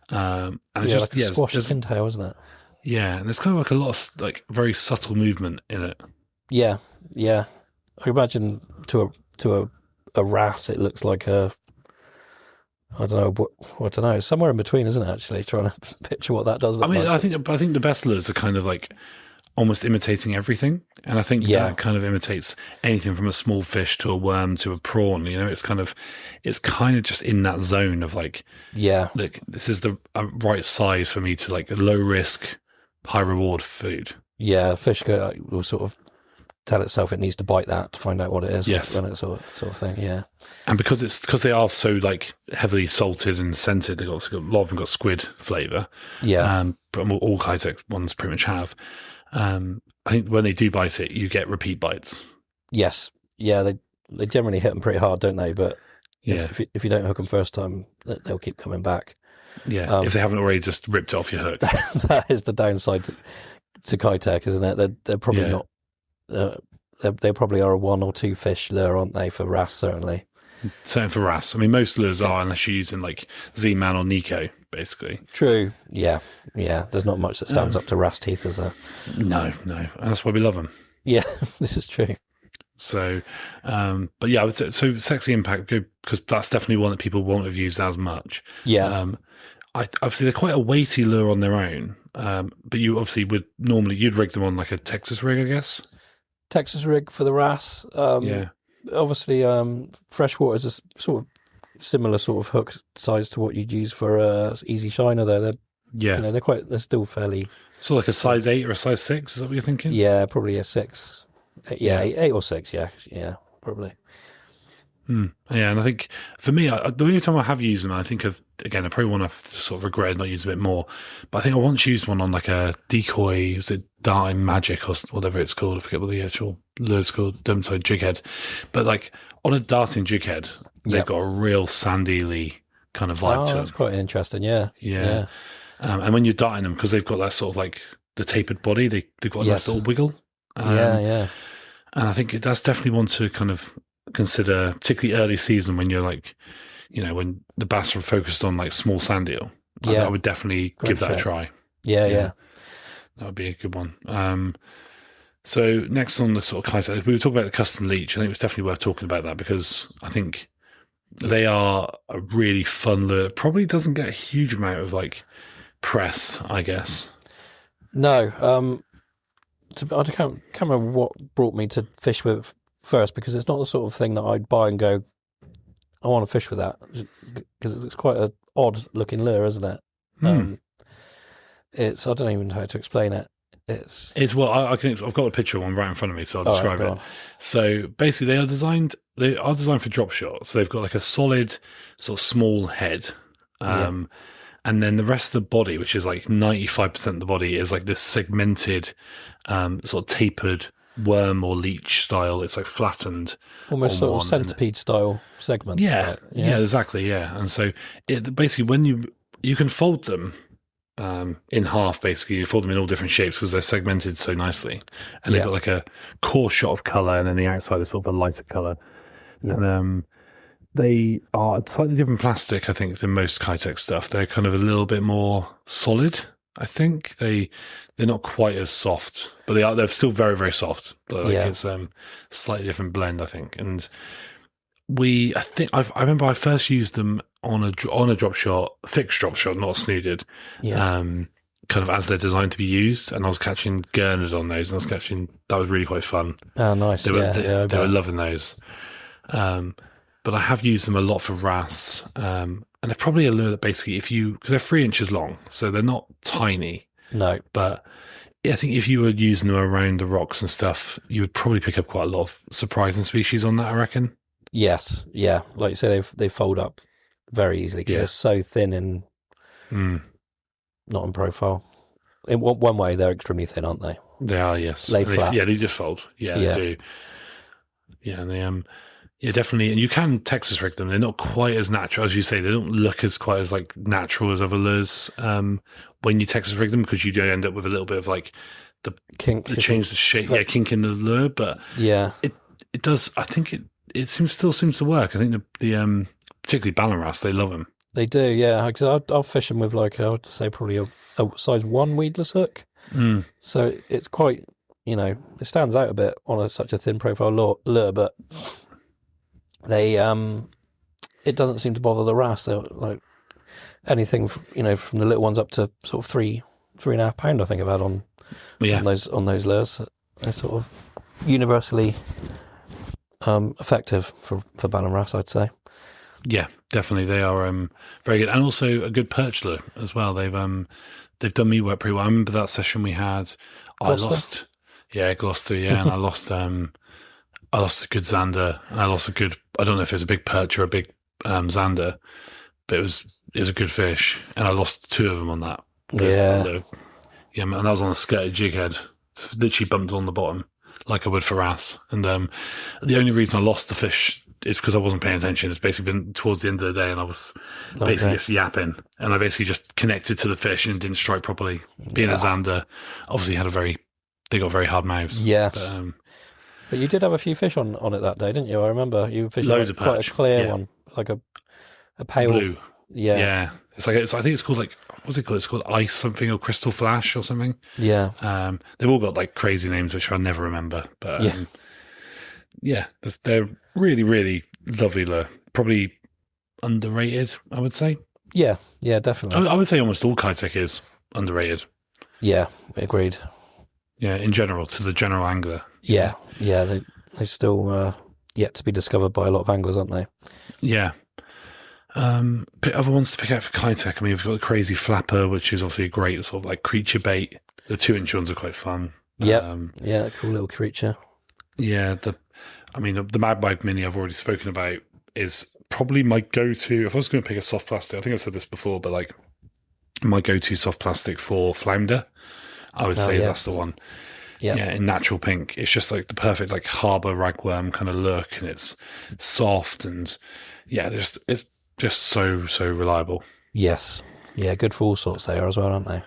And it's just like a squashed pintail, isn't it? Yeah, and there's kind of like a lot of like very subtle movement in it. Yeah. I imagine to a wrasse, it looks like a. I don't know. Somewhere in between, isn't it? Actually, trying to picture what that does look like. I think the best lures are kind of like almost imitating everything, and I think that kind of imitates anything from a small fish to a worm to a prawn. It's kind of just in that zone of like, look, this is the right size for me to like a low risk, high reward food. Yeah, fish will sort of tell itself it needs to bite that to find out what it is. Yes, when it's sort of thing. Yeah, and because they are so like heavily salted and scented, a lot of them got squid flavour. Yeah, but all Kitech ones pretty much have. I think when they do bite it, you get repeat bites. Yes, yeah, they generally hit them pretty hard, don't they? But if you don't hook them first time, they'll keep coming back. Yeah, if they haven't already just ripped it off your hook. That is the downside to Kitech, isn't it? They're probably not. They probably are a 1 or 2 fish lure, aren't they? For wrasse, certainly. Certainly for wrasse. I mean, most lures are, unless you're using like Z-Man or Nico, basically. True. Yeah. There's not much that stands up to wrasse teeth as a. No. And that's why we love them. Yeah, this is true. So, but yeah, I would say, so Sexy Impact, because that's definitely one that people won't have used as much. Yeah. Obviously, they're quite a weighty lure on their own, but you obviously you'd rig them on like a Texas rig, I guess. Texas rig for the wrasse. Obviously, freshwater is a sort of similar sort of hook size to what you'd use for a Easy Shiner. Though they're still fairly. So like a size 8 or a size 6, is that what you're thinking? Yeah, probably a 6. Yeah, 8 or 6. Yeah, probably. Yeah, and I think for me, the only time I have used them, I think of, again, I probably want to sort of regret not using a bit more, but I think I once used one on like a decoy, was it Darting Magic or whatever it's called? I forget what the actual lure's called, sorry, jig head. But like on a darting jig head, they've got a real sandy kind of vibe to them. That's quite interesting, yeah. Yeah. And when you're darting them, because they've got that sort of like the tapered body, they've got a nice little wiggle. Yeah. And I think that's definitely one to kind of consider, particularly early season when you're like, when the bass are focused on like small sand eel. I would definitely give that a try. Yeah. That would be a good one. So next on the sort of kite, we were talking about the custom leech. I think it's definitely worth talking about that because I think they are a really fun lure. It probably doesn't get a huge amount of like press, I guess. No. I can't remember what brought me to fish with first, because it's not the sort of thing that I'd buy and go, I want to fish with that, because it's quite an odd looking lure, isn't it? I don't even know how to explain it. It's well, I've got a picture of one right in front of me, so I'll describe it. So basically, they are designed for drop shot. So they've got like a solid sort of small head, and then the rest of the body, which is like 95% of the body, is like this segmented, sort of tapered worm or leech style. It's like flattened, almost sort of centipede style segments. Yeah, exactly. Yeah, and so basically when you can fold them in half. Basically, you fold them in all different shapes because they're segmented so nicely, and they've got like a core shot of color, and then the outside is sort of a lighter color. And they are a slightly different plastic, I think, than most Kitech stuff. They're kind of a little bit more solid. I think they're not quite as soft, but they're still very, very soft. But it's slightly different blend, I think. And I remember I first used them on a drop shot, fixed drop shot, not snooded. Kind of as they're designed to be used, and I was catching gurnard on those, and that was really quite fun. Oh, nice. They were loving those. But I have used them a lot for wrasse, and they're probably a lure that basically, because they're 3 inches long, so they're not tiny. No. But I think if you were using them around the rocks and stuff, you would probably pick up quite a lot of surprising species on that, I reckon. Yes, yeah. Like you say, they fold up very easily because they're so thin and not in profile. In one way, they're extremely thin, aren't they? They are, yes. Lay flat. They just fold. Yeah, they do. Yeah, and they definitely. And you can Texas rig them. They're not quite as natural, as you say. They don't look as quite as like natural as other lures when you Texas rig them, because you do end up with a little bit of like the kink, the change the shape, kink in the lure. But it does. I think it still seems to work. I think the particularly ballan wrasse, they love them. They do, yeah. Because I'll fish them with like I would say probably a size 1 weedless hook. So it's quite, it stands out a bit on such a thin profile lure, but they it doesn't seem to bother the wrasse. They're like anything from the little ones up to sort of 3.5 pound, I think I've had on those lures. They're sort of universally effective for ballan wrasse, I'd say. Yeah, definitely. They are very good, and also a good perch lure as well. They've done me work pretty well. I remember that session we had. Gloucester? Gloucester. Yeah, and I lost a good zander, and I lost a good. I don't know if it was a big perch or a big zander, but it was a good fish, and I lost 2 of them on that. Yeah, and I was on a skirted jig head. It's literally bumped on the bottom like I would for wrasse, and the only reason I lost the fish is because I wasn't paying attention. It's basically been towards the end of the day, and I was basically just yapping, and I basically just connected to the fish and didn't strike properly. Being a zander, obviously they got very hard mouths. Yes. But you did have a few fish on it that day, didn't you? I remember you fishing loads of quite perch. A clear one, like a pale blue. Yeah. It's like I think it's called what's it called? It's called ice something or crystal flash or something. Yeah. They've all got like crazy names which I never remember, but they're really, really lovely lure. Probably underrated, I would say. Yeah, definitely. I would say almost all Kitech is underrated. Yeah, agreed. Yeah, in general, to the general angler. Yeah, they still yet to be discovered by a lot of anglers, aren't they? Yeah. Other ones to pick out for Kitech. I mean, we've got the crazy flapper, which is obviously a great sort of like creature bait. The 2-inch ones are quite fun. Yeah, cool little creature. Yeah, the Mad Bite Mini I've already spoken about. is probably my go-to. If I was going to pick a soft plastic, I think I've said this before, but like my go-to soft plastic for flounder, I would say that's the one. Yeah, in natural pink. It's just like the perfect like harbour ragworm kind of look, and it's soft and it's just so reliable. Yes. Yeah, good for all sorts they are as well, aren't they?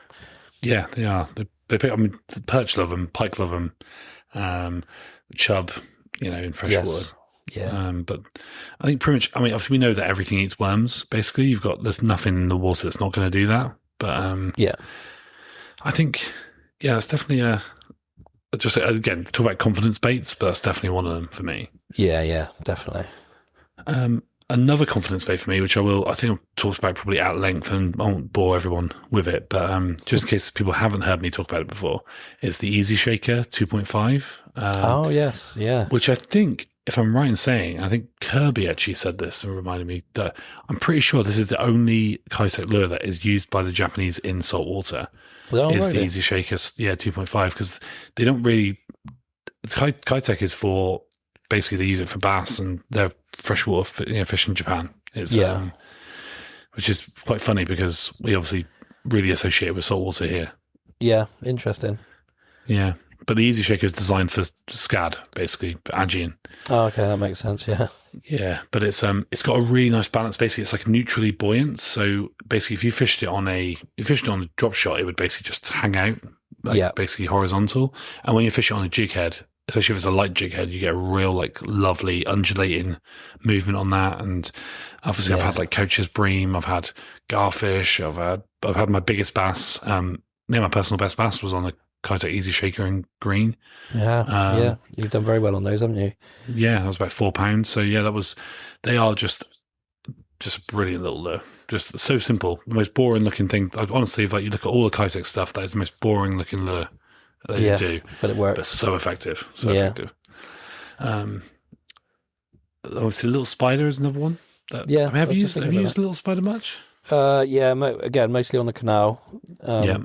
Yeah, they are. They pick, I mean, the perch love them, pike love them, chub, in freshwater. Yeah. But I think pretty much, I mean, obviously we know that everything eats worms, basically. There's nothing in the water that's not going to do that. But I think, it's definitely just again, talk about confidence baits, but that's definitely one of them for me. Yeah, definitely. Another confidence bait for me, which I think I'll talk about probably at length and I won't bore everyone with it, but just in case people haven't heard me talk about it before, is the Easy Shaker 2.5. Oh, yes, yeah. Which I think, if I'm right in saying, I think Kirby actually said this and reminded me that I'm pretty sure this is the only Kitech lure that is used by the Japanese in salt water. The Easy Shaker 2.5, because they don't really... Kitech is for... Basically, they use it for bass and they're freshwater fish in Japan. It's which is quite funny because we obviously really associate it with saltwater here. Yeah, interesting. Yeah, but the Easy Shaker is designed for SCAD, basically, for Aegean. Oh, okay, that makes sense. Yeah, yeah, but it's got a really nice balance. Basically, it's like neutrally buoyant. So basically, if you fished it on a drop shot, it would basically just hang out, basically horizontal. And when you fish it on a jig head, especially if it's a light jig head, you get a real like lovely undulating movement on that. And obviously I've had like Coach's bream, I've had garfish, I've had my biggest bass. My personal best bass was on a Kitech Easy Shaker in green. Yeah, you've done very well on those, haven't you? Yeah, that was about £4. So yeah, they are just a brilliant little lure. Just so simple. The most boring looking thing. Honestly, if like you look at all the Kitech stuff, that is the most boring looking lure. They do, but it works. But so effective, effective. Obviously, Little Spider is another one. Have you used Little Spider much? Again, mostly on the canal. I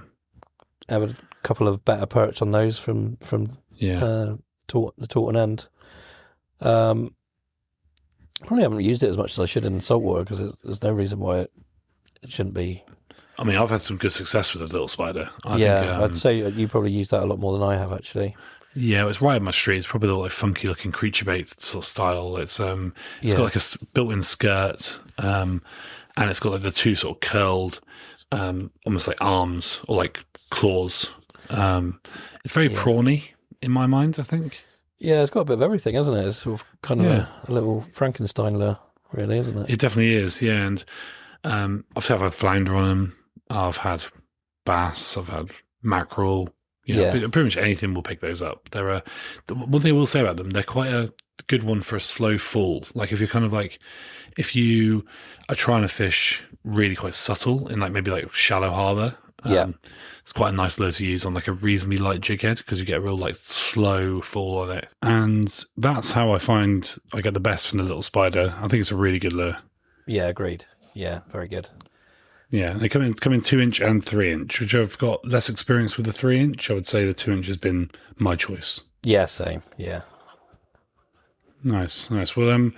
have a couple of better perch on those from the Taunton end. Probably haven't used it as much as I should in saltwater because there's no reason why it shouldn't be. I mean, I've had some good success with the Little Spider. I think, I'd say you probably use that a lot more than I have, actually. Yeah, it's right up my street. It's probably the like funky looking creature bait sort of style. It's got like a built-in skirt, and it's got like the two sort of curled, almost like arms or like claws. It's very prawny in my mind, I think. Yeah, it's got a bit of everything, hasn't it? It's sort of kind of a little Frankenstein lure, really, isn't it? It definitely is, yeah. And I've had flounder on them. I've had bass. I've had mackerel. Pretty much anything will pick those up. They're one thing I will say about them, they're quite a good one for a slow fall. Like if you're kind of like, if you are trying to fish really quite subtle in like maybe like shallow harbour, it's quite a nice lure to use on like a reasonably light jig head because you get a real like slow fall on it. And that's how I find I get the best from the Little Spider. I think it's a really good lure. Yeah, agreed. Yeah, very good. Yeah, they come in 2-inch and 3-inch, which I've got less experience with the 3-inch. I would say the 2-inch has been my choice. Yeah, same. Yeah. Nice. Well,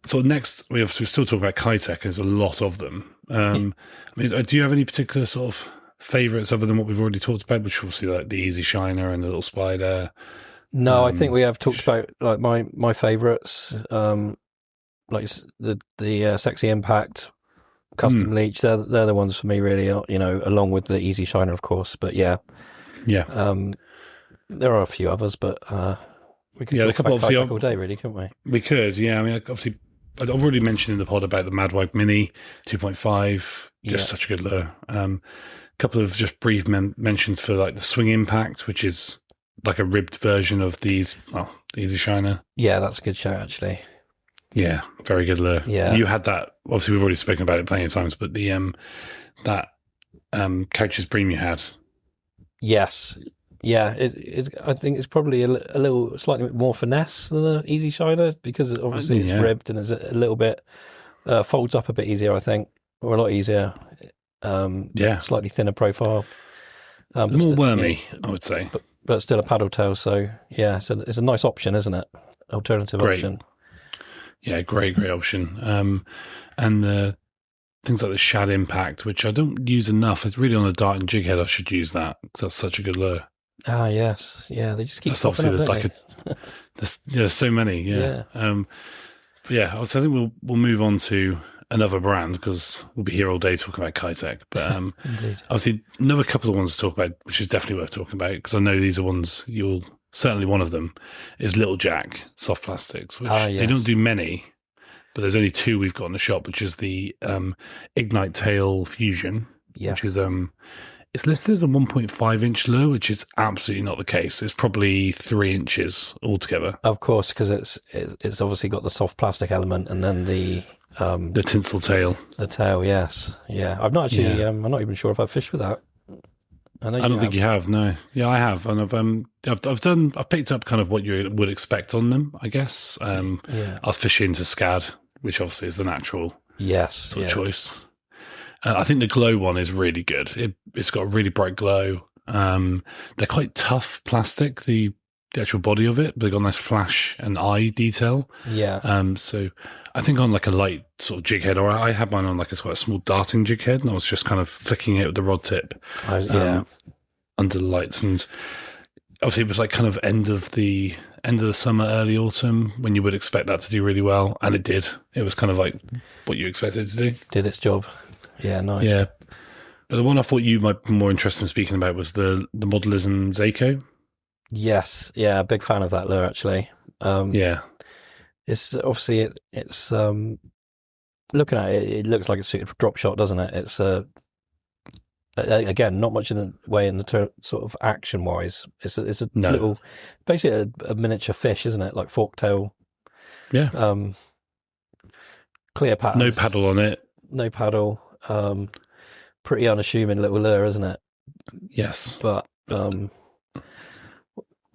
so next we're still talking about Kitech. There's a lot of them. I mean, do you have any particular sort of favourites other than what we've already talked about, which obviously like the Easy Shiner and the Little Spider? No, I think we have talked about like my favourites, like the Sexy Impact. Custom leech, they're the ones for me really, along with the Easy Shiner, of course. But there are a few others, but we could talk about Kitech all day, really, couldn't we? We could, yeah. I mean, obviously, I've already mentioned in the pod about the Mad Wipe Mini 2.5, just such a good lure. A couple of just brief mentions for like the Swing Impact, which is like a ribbed version of the Easy Shiner. Yeah, that's a good show, actually. Yeah, very good lure. Yeah, you had that. Obviously, we've already spoken about it plenty of times, but the that Coach's bream you had. Yes, yeah. I think it's probably a little slightly more finesse than an Easy Shiner because obviously it's ribbed and it's a little bit folds up a bit easier. I think, or a lot easier. Slightly thinner profile. More wormy, I would say, but still a paddle tail. So yeah, it's a nice option, isn't it? Alternative option. Yeah, great option. And the things like the Shad Impact, which I don't use enough. It's really on a dart and jig head. I should use that because that's such a good lure. Ah, yes. Yeah, they just keep That's popping obviously up, don't they? there's so many. Yeah. But yeah, so I think we'll move on to another brand because we'll be here all day talking about Kitech. But Indeed. obviously, another couple of ones to talk about, which is definitely worth talking about because I know these are ones you'll certainly one of them is Little Jack soft plastics, which they don't do many, but there's only two we've got in the shop, which is the Ignite Tail Fusion, which is it's listed as a 1.5 inch lure, which is absolutely not the case. It's probably 3 inches altogether. Of course, because it's obviously got the soft plastic element and then the tinsel tail. The tail, yes, yeah. I've not actually. I'm not even sure if I've fished with that. I don't think you have. No, yeah, I have, and I've picked up kind of what you would expect on them, I guess. I was fishing to scad, which obviously is the natural sort of choice. I think the glow one is really good. It's got a really bright glow. They're quite tough plastic, the actual body of it, but they've got a nice flash and eye detail. Yeah. So I think on like a light sort of jig head, or I had mine on like quite a small darting jig head, and I was just kind of flicking it with the rod tip under the lights. And obviously it was like kind of end of the summer, early autumn, when you would expect that to do really well, and it did. It was kind of like what you expected it to do. Did its job. Yeah, nice. Yeah. But the one I thought you might be more interested in speaking about was the Modelism Zaco. Yes, yeah, big fan of that lure actually. It's obviously it's looking at it, it looks like it's suited for drop shot, doesn't it? It's again not much in the way in the sort of action wise. It's a little, basically a miniature fish, isn't it? Like forktail. Yeah. Clear patterns. No paddle on it. No paddle. Pretty unassuming little lure, isn't it? Yes. But I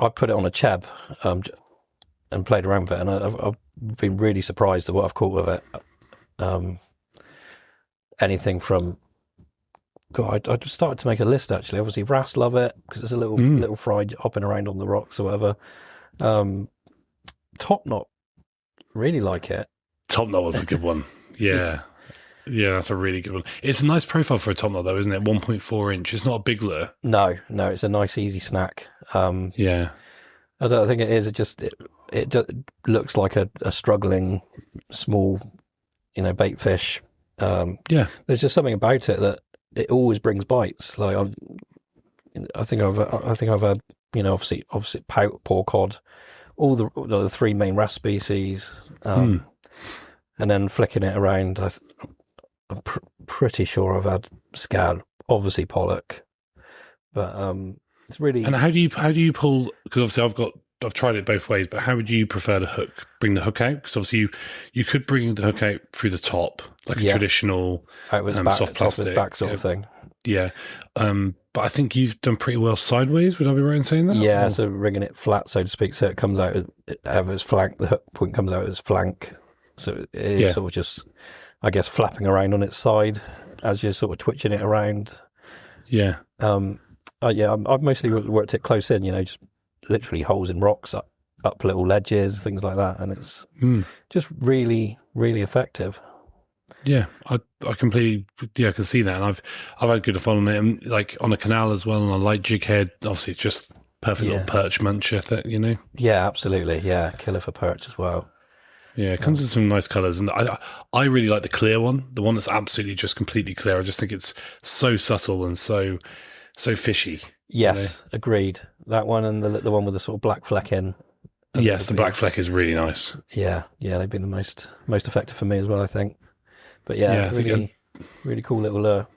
put it on a cheb and played around with it, and I've been really surprised at what I've caught with it. Anything from, God, I just started to make a list actually. Obviously, wrasse love it because it's a little fry hopping around on the rocks or whatever. Top knot, really like it. Top knot was a good one. Yeah. Yeah, that's a really good one. It's a nice profile for a top knot, though, isn't it? 1.4 inch. It's not a big lure. No, it's a nice, easy snack. Yeah, I don't think it is. It just looks like a struggling small, bait fish. There's just something about it that it always brings bites. Like I think I've had obviously pout, poor cod, all the three main wrasse species, and then flicking it around. I'm pretty sure I've had scad, obviously pollock, but it's really. And how do you pull? Because obviously I've tried it both ways, but how would you prefer to hook? Bring the hook out? Because obviously you could bring the hook out through the top, like a traditional soft plastic back sort of thing. Yeah, but I think you've done pretty well sideways. Would I be right in saying that? Yeah, so rigging it flat, so to speak, so it comes out of its flank. The hook point comes out as flank, so it is sort of just, I guess, flapping around on its side as you're sort of twitching it around. Yeah. I've mostly worked it close in, just literally holes in rocks, up little ledges, things like that, and it's just really, really effective. Yeah, I completely I can see that, and I've had good fun on it, and like on a canal as well, on a light jig head. Obviously, it's just perfect little perch muncher, that Yeah, absolutely. Yeah, killer for perch as well. Yeah, it comes in some nice colours, and I really like the clear one, the one that's absolutely just completely clear. I just think it's so subtle and so fishy. Yes, agreed. That one and the one with the sort of black fleck in. Yes, the black fleck is really nice. Yeah, they've been the most effective for me as well, I think. But really cool little lure.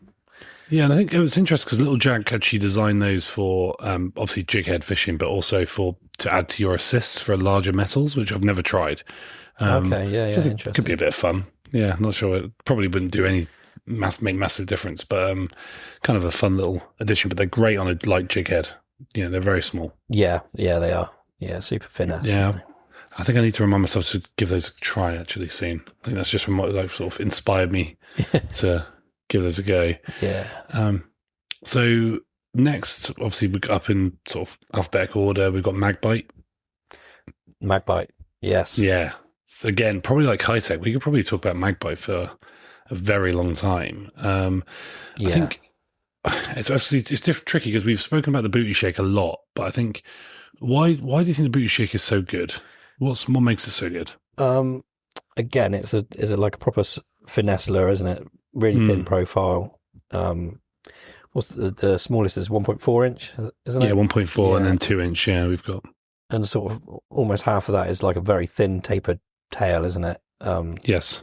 Yeah, and I think it was interesting because Little Jack actually designed those for obviously jig head fishing, but also to add to your assists for larger metals, which I've never tried. Interesting. Could be a bit of fun. Yeah, I'm not sure. It probably wouldn't do any make massive difference, but kind of a fun little addition. But they're great on a light jig head. Yeah, they're very small. Yeah, they are. Yeah, super finesse. Yeah, I think I need to remind myself to give those a try actually soon. I think that's just from what sort of inspired me to give those a go. Yeah. So next, obviously, we got up in sort of alphabetical order. We've got Magbite. Magbite. Yes. Yeah. again, probably like high tech. We could probably talk about magpie for a very long time. I think it's actually tricky because we've spoken about the booty shake a lot, but I think why do you think the booty shake is so good? What makes it so good? Again, is it like a proper finesse lure, isn't it? Really thin profile. What's the smallest is 1.4 inch, isn't it? Yeah, 1.4 and then 2 inch. Yeah, we've got. And sort of almost half of that is like a very thin tapered tail, isn't it? Yes.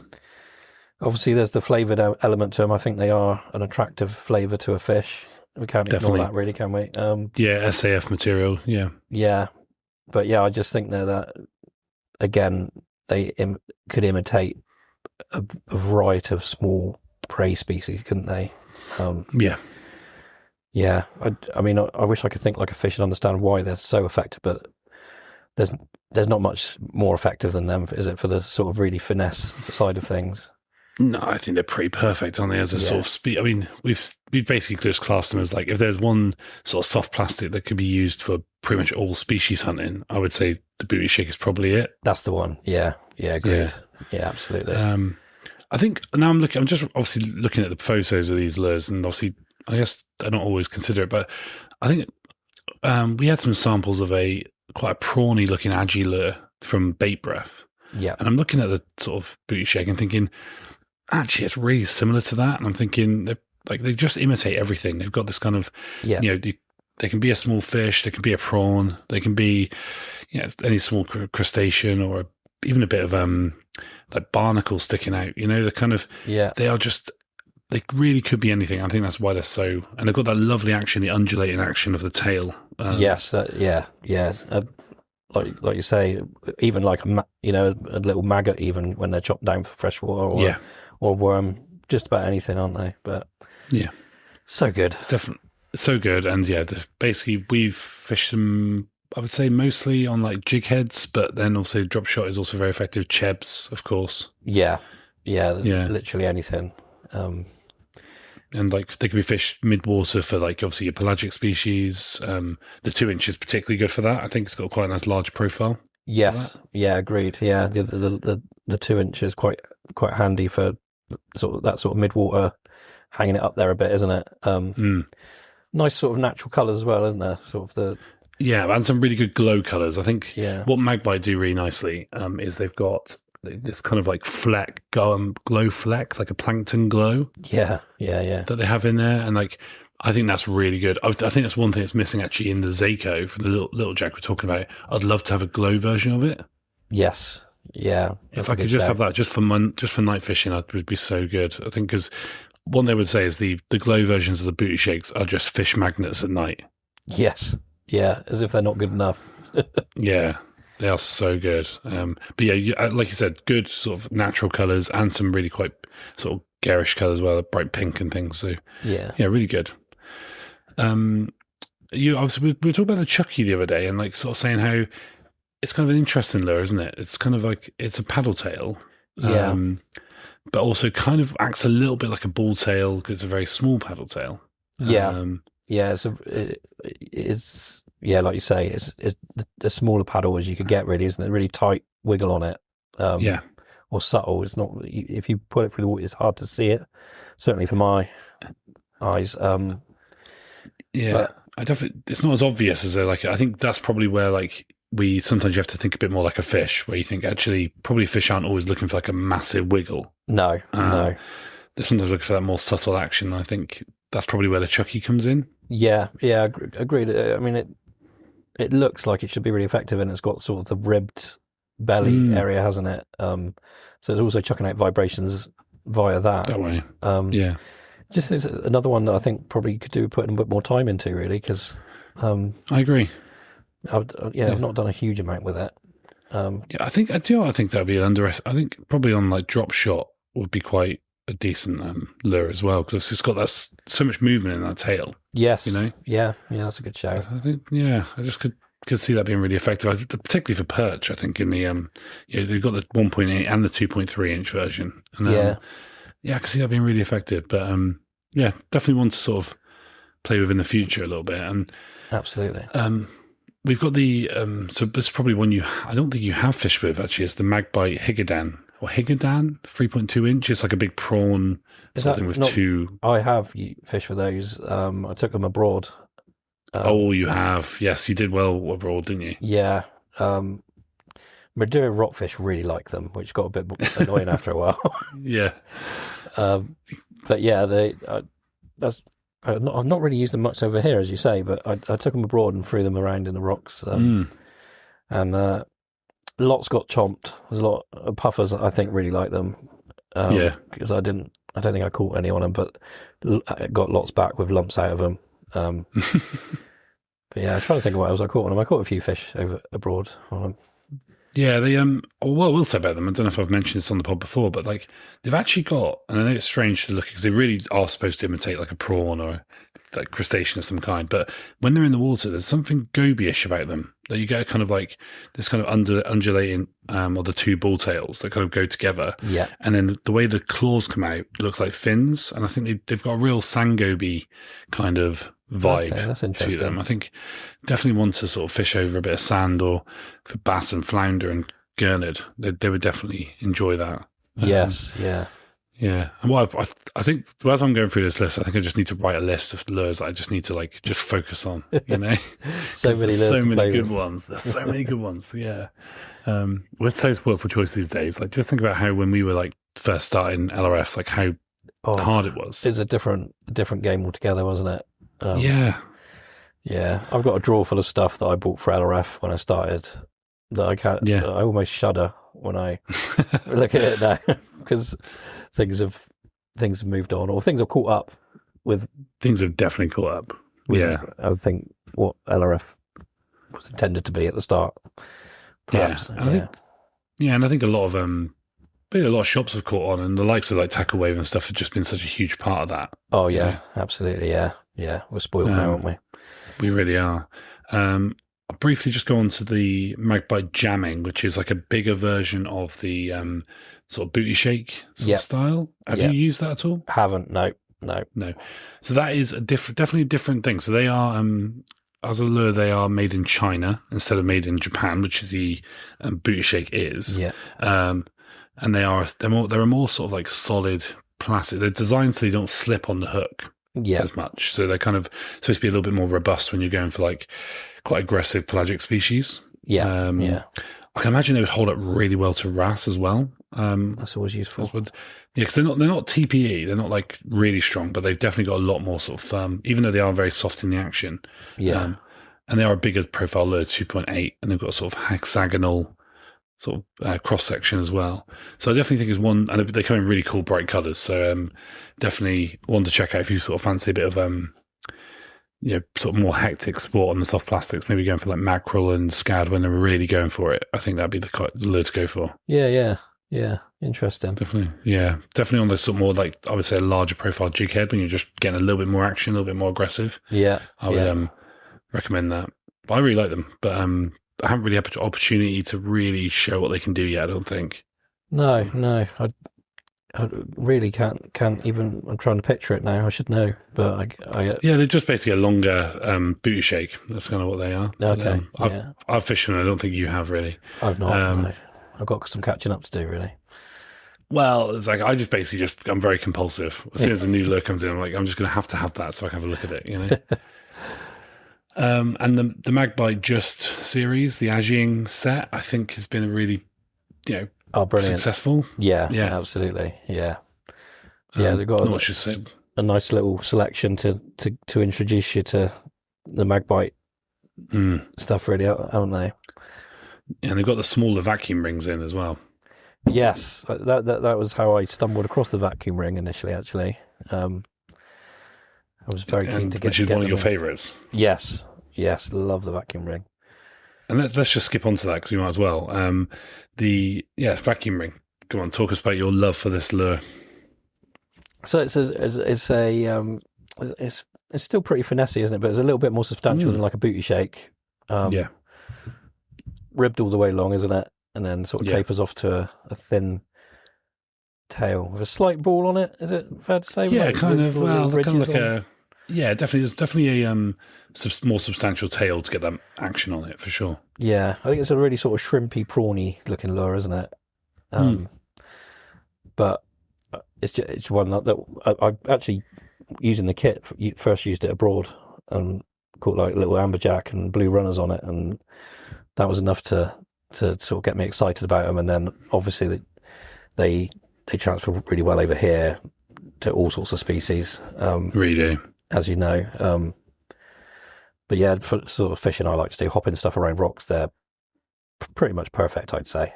Obviously, there's the flavoured element to them. I think they are an attractive flavour to a fish. We can't ignore that, really, can we? Yeah, SAF material. Yeah. Yeah, but yeah, I just think that again, they could imitate a variety of small prey species, couldn't they? Yeah. Yeah. I mean, I wish I could think like a fish and understand why they're so effective, but there's not much more effective than them, is it, for the sort of really finesse side of things? No, I think they're pretty perfect, aren't they? As a sort of speed. I mean, we've basically just classed them as like, if there's one sort of soft plastic that could be used for pretty much all species hunting, I would say the booty shake is probably it. That's the one. Yeah. Yeah. Agreed. Yeah, absolutely. I think now I'm just obviously looking at the photos of these lures, and obviously I guess I don't always consider it, but I think we had some samples of quite a prawny looking algae lure from Bait Breath. Yeah. And I'm looking at the sort of booty shake and thinking, actually, it's really similar to that. And I'm thinking, they just imitate everything. They've got this kind of, they can be a small fish, they can be a prawn, they can be, any small crustacean or even a bit of like barnacle sticking out. They're kind of, they are just, they really could be anything. I think that's why they're so, and they've got that lovely action, the undulating action of the tail. Yes, like you say, even like a little maggot, even when they're chopped down for freshwater or worm, just about anything, aren't they? But yeah, so good. It's definitely so good. And basically we've fished them, I would say mostly on like jig heads, but then also drop shot is also very effective. Chebs, of course. Yeah, literally anything. And like they can be fished mid-water for like obviously your pelagic species. The 2 inch is particularly good for that. I think it's got quite a nice large profile. Yes, yeah, agreed. Yeah, the 2 inch is quite handy for sort of mid-water, hanging it up there a bit, isn't it? Nice sort of natural colours as well, isn't there? Sort of and some really good glow colours. I think what magpie do really nicely is they've got this kind of like glow fleck, like a plankton glow. Yeah. That they have in there, and like I think that's really good. I think that's one thing that's missing actually in the Zako for the little jack we're talking about. I'd love to have a glow version of it. Yes. Yeah. If I could just have that just for night fishing, that would be so good. I think because one they would say is the glow versions of the booty shakes are just fish magnets at night. Yes. Yeah. As if they're not good enough. Yeah. They are so good. But yeah, like you said, good sort of natural colours and some really quite sort of garish colours as well, bright pink and things. So yeah, really good. We were talking about the Chucky the other day and like sort of saying how it's kind of an interesting lure, isn't it? It's kind of like, it's a paddle tail. But also kind of acts a little bit like a bull tail because it's a very small paddle tail. It's like you say, it's the smaller paddle as you could get, really, isn't it? Really tight wiggle on it. Or subtle. It's not, if you put it through the water, it's hard to see it. Certainly for my eyes. But I definitely, it's not as obvious as I think that's probably where like sometimes you have to think a bit more like a fish, where you think actually probably fish aren't always looking for like a massive wiggle. No. They're sometimes looking for that more subtle action. I think that's probably where the Chucky comes in. Yeah, agreed. I mean, it looks like it should be really effective, and it's got sort of the ribbed belly area, hasn't it? So it's also chucking out vibrations via that way. Just it's another one that I think probably could do putting a bit more time into, really, because I agree. I've not done a huge amount with it. I think that'd be I think probably on like drop shot would be quite a decent lure as well, because it's got so much movement in that tail. Yes, yeah, that's a good shout. I think I just could see that being really effective, particularly for perch. I think in the you've got the 1.8 and the 2.3 inch version. And, I can see that being really effective. But definitely want to sort of play with in the future a little bit. And absolutely. we've got the so this is probably one I don't think you have fished with actually. It's the Magbite Higadan or Higadan 3.2 inch. It's like a big prawn something with two. I have fished with those. I took them abroad. Oh, you have? Yes, you did well abroad, didn't you? Yeah. Madeira rockfish really like them, which got a bit annoying after a while. Yeah. But yeah, I've not really used them much over here, as you say, but I took them abroad and threw them around in the rocks. And lots got chomped. There's a lot of puffers, I think, really like them. Because I don't think I caught any on them, but I got lots back with lumps out of them. But yeah, I'm trying to think of what else I caught on them. I caught a few fish abroad on them. Yeah, they what I will say about them, I don't know if I've mentioned this on the pod before, but like they've actually got, and I know it's strange to look because they really are supposed to imitate like a prawn or like crustacean of some kind, but when they're in the water, there's something goby-ish about them that you get kind of like this kind of undulating or the two ball tails that kind of go together. Yeah, and then the way the claws come out look like fins, and I think they've got a real Sangoby kind of vibe that's interesting. to them. I think definitely want to sort of fish over a bit of sand or for bass and flounder and gurnard. They would definitely enjoy that. Yes, yeah. Yeah, and what I think as I'm going through this list, I think I just need to write a list of lures that I just need to like just focus on. You know, so many lures, so many good ones. There's so many good ones. Yeah, where's Toast for choice these days? Like, just think about how when we were like first starting LRF, like how hard it was. It was a different game altogether, wasn't it? Yeah. I've got a drawer full of stuff that I bought for LRF when I started. That I can't. Yeah. I almost shudder when I look at it now because things have moved on, or things have caught up with. Things have definitely caught up. Yeah, I think what LRF was intended to be at the start. Perhaps. Yeah, and I think a lot of shops have caught on, and the likes of like Tackle Wave and stuff have just been such a huge part of that. Oh yeah, absolutely. Yeah, we're spoiled now, aren't we? We really are. I'll briefly just go on to the Magbite Jamming, which is like a bigger version of the sort of booty shake sort of style. Have you used that at all? Haven't. No. So that is definitely a different thing. So they are, as a lure, they are made in China instead of made in Japan, which is the booty shake is. Yeah. And they're a more sort of like solid plastic. They're designed so they don't slip on the hook. As much. So they're kind of supposed to be a little bit more robust when you're going for like quite aggressive pelagic species. Yeah. I can imagine they would hold up really well to wrasse as well. That's always useful. Because they're not TPE, they're not like really strong, but they've definitely got a lot more sort of firm, even though they are very soft in the action. Yeah. And they are a bigger profile lure, 2.8, and they've got a sort of hexagonal sort of cross section as well. So I definitely think it's one, and they come in really cool bright colours. So definitely one to check out if you sort of fancy a bit of sort of more hectic sport on the soft plastics. Maybe going for like mackerel and scad when they're really going for it. I think that'd be the lure to go for. Yeah. Interesting. Definitely on the sort of more like I would say a larger profile jig head when you're just getting a little bit more action, a little bit more aggressive. Yeah, I would recommend that. But I really like them, but I haven't really had the opportunity to really show what they can do yet, I don't think. No. I really can't even. I'm trying to picture it now. I should know, but they're just basically a longer booty shake. That's kind of what they are. Okay. I've fished them. I don't think you have really. I've not. No. I've got some catching up to do, really. Well, it's like I just basically I'm very compulsive. As soon as a new lure comes in, I'm like, I'm just going to have that so I can have a look at it, you know. And the Magbite Just series, the Ajing set, I think has been a really, brilliant. Successful. Yeah, absolutely. Yeah. They've got a nice little selection to introduce you to the Magbite stuff, really, haven't they? And they've got the smaller vacuum rings in as well. Yes, that was how I stumbled across the vacuum ring initially. Actually, I was very keen to get. Which is one of your favourites. Yes, love the vacuum ring. And let's just skip on to that because we might as well. Vacuum ring. Come on, talk us about your love for this lure. So it's still pretty finessey, isn't it? But it's a little bit more substantial than like a booty shake. Ribbed all the way along, isn't it? And then sort of tapers off to a thin tail with a slight ball on it. Is it fair to say? Yeah, kind of. Well, kind of like Yeah, definitely. There's definitely a more substantial tail to get that action on it for sure. Yeah, I think it's a really sort of shrimpy, prawny looking lure, isn't it? But it's one that I actually using the kit. First used it abroad and caught like little amberjack and blue runners on it, and that was enough to sort of get me excited about them. And then obviously they transfer really well over here to all sorts of species. Really do, as you know. But yeah, for sort of fishing I like to do, hopping stuff around rocks, they're pretty much perfect, I'd say.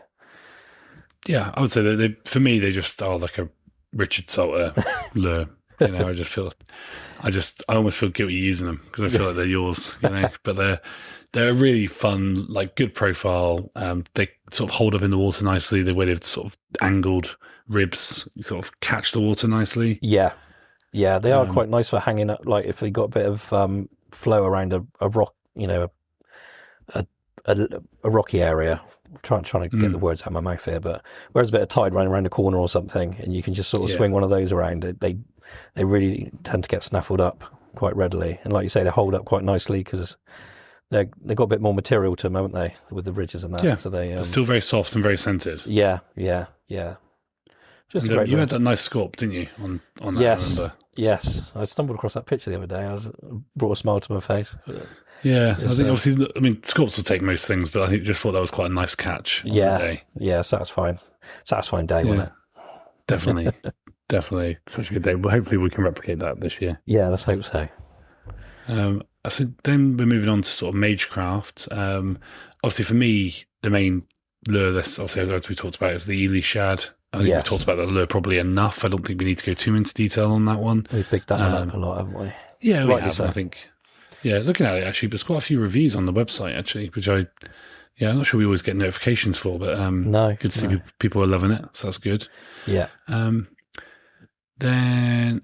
Yeah, I would say that for me, they just are like a Richard Salter lure. You know, I almost feel guilty using them because I feel like they're yours, you know, but they're really fun, like good profile. They sort of hold up in the water nicely. The way they've sort of angled ribs sort of catch the water nicely. Yeah. Yeah, they are quite nice for hanging up. Like if you got a bit of flow around a rock, you know, a rocky area. Trying to get the words out of my mouth here, but where's a bit of tide running around a corner or something, and you can just sort of swing one of those around. They really tend to get snaffled up quite readily, and like you say, they hold up quite nicely because they've got a bit more material to them, haven't they, with the ridges and that? Yeah, so they're still very soft and very scented. Yeah. Just and, great. You had that nice sculpt, didn't you? On that, yes, I remember. Yes. I stumbled across that picture the other day. Brought a smile to my face. Yeah, I think obviously, sculpts will take most things, but I think just thought that was quite a nice catch. On the day. Yeah, sathing day, wasn't it? Definitely, such a good day. Well, hopefully we can replicate that this year. Yeah, let's hope so. So then we're moving on to sort of magecraft. Obviously, for me, the main lure, this obviously as we talked about, is the Ely shad. I think we've talked about the lure probably enough. I don't think we need to go too into detail on that one. We've picked that one up a lot, haven't we? Yeah, we have. So. I think. Yeah, looking at it actually, there's quite a few reviews on the website actually, which I'm not sure we always get notifications for, but good to see people are loving it, so that's good. Yeah. Then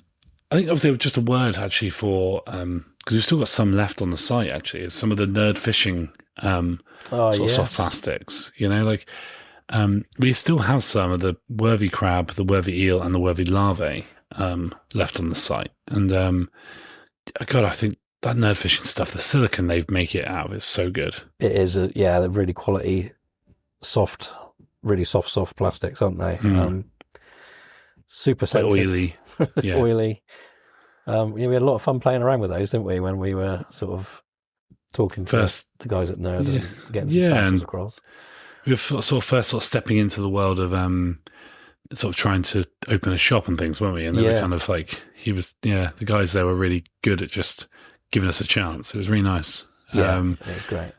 I think obviously just a word actually for because we've still got some left on the site actually. Is some of the nerd fishing sort of soft plastics, you know, like we still have some of the worthy crab, the worthy eel, and the worthy larvae left on the site, and God, I think. That nerd fishing stuff, the silicone they make it out of is so good. It is, they're really quality, soft, really soft plastics, aren't they? Super sensitive. Oily. Yeah. Oily. We had a lot of fun playing around with those, didn't we, when we were sort of talking to the guys at Nerd and getting some samples across. We were sort of stepping into the world of sort of trying to open a shop and things, weren't we? And they were kind of like, the guys there were really good at just giving us a chance. It was really nice. Yeah, it was great.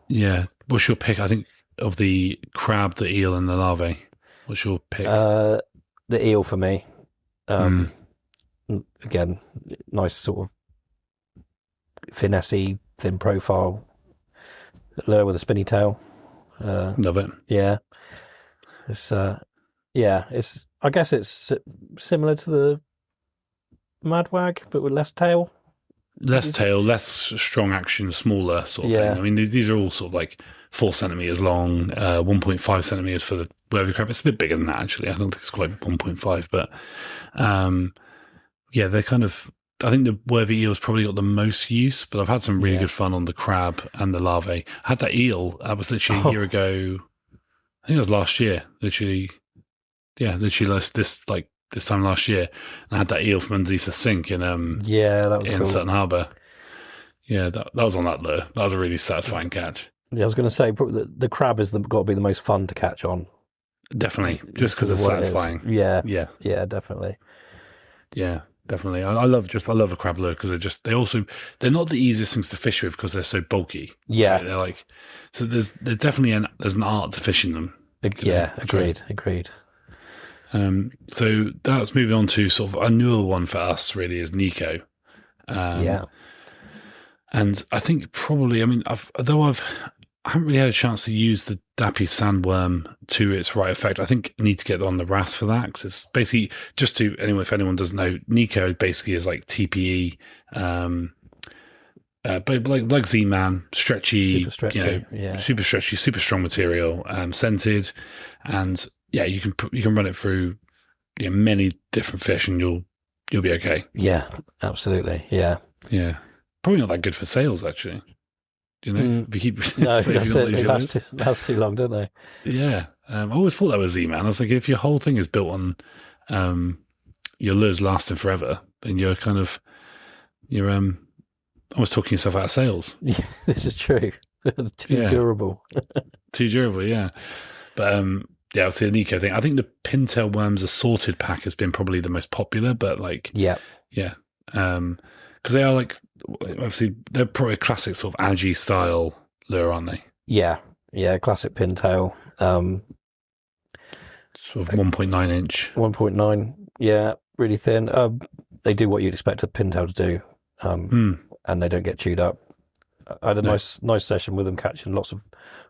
Yeah. What's your pick, I think, of the crab, the eel, and the larvae? What's your pick? The eel for me. Again, nice sort of finessey, thin profile lure with a spinny tail. Love it. Yeah. It's I guess it's similar to the madwag, but with less tail. Less tail, less strong action, smaller sort of thing. I mean, these are all sort of like 4 centimeters long, 1.5 centimeters for the worthy crab. It's a bit bigger than that, actually. I don't think it's quite 1.5, but they're kind of. I think the worthy eel's probably got the most use, but I've had some really good fun on the crab and the larvae. I had that eel. That was literally a year ago. I think it was last year. Literally this time last year, and I had that eel from underneath the sink in that was cool. Sutton Harbour. Yeah, that was on that lure. That was a really satisfying catch. Yeah, I was going to say the crab has got to be the most fun to catch on. Definitely, just because it's satisfying. Yeah, definitely. Yeah, definitely. I love a crab lure because they're not the easiest things to fish with because they're so bulky. Yeah, right? They're like so. There's definitely an art to fishing them. Agreed. So that's moving on to sort of a newer one for us, really, is Nico. And I think probably, I mean, I haven't really had a chance to use the Dappy sandworm to its right effect. I think I need to get on the RAS for that because it's basically if anyone doesn't know, Nico basically is like TPE, but like Z-Man, stretchy, super stretchy, super strong material, scented, and you can run it through many different fish and you'll be okay. Yeah, absolutely. Yeah. Yeah. Probably not that good for sales, actually. You know, if you keep No, saving that's all it. these It lures. lasts too long, don't they? Yeah. I always thought that was Z, man. I was like, if your whole thing is built on your lures lasting forever, then you're almost talking yourself out of sales. Yeah, this is true. Too durable. Too durable, yeah. But yeah, it's the Nico thing. I think the pintail worms assorted pack has been probably the most popular, but like, yeah, because they are like, obviously they're probably a classic sort of algae style lure, aren't they? Yeah, classic pintail. Sort of 1.9 inch. 1.9, yeah, really thin. They do what you'd expect a pintail to do, and they don't get chewed up. I had a nice session with them, catching lots of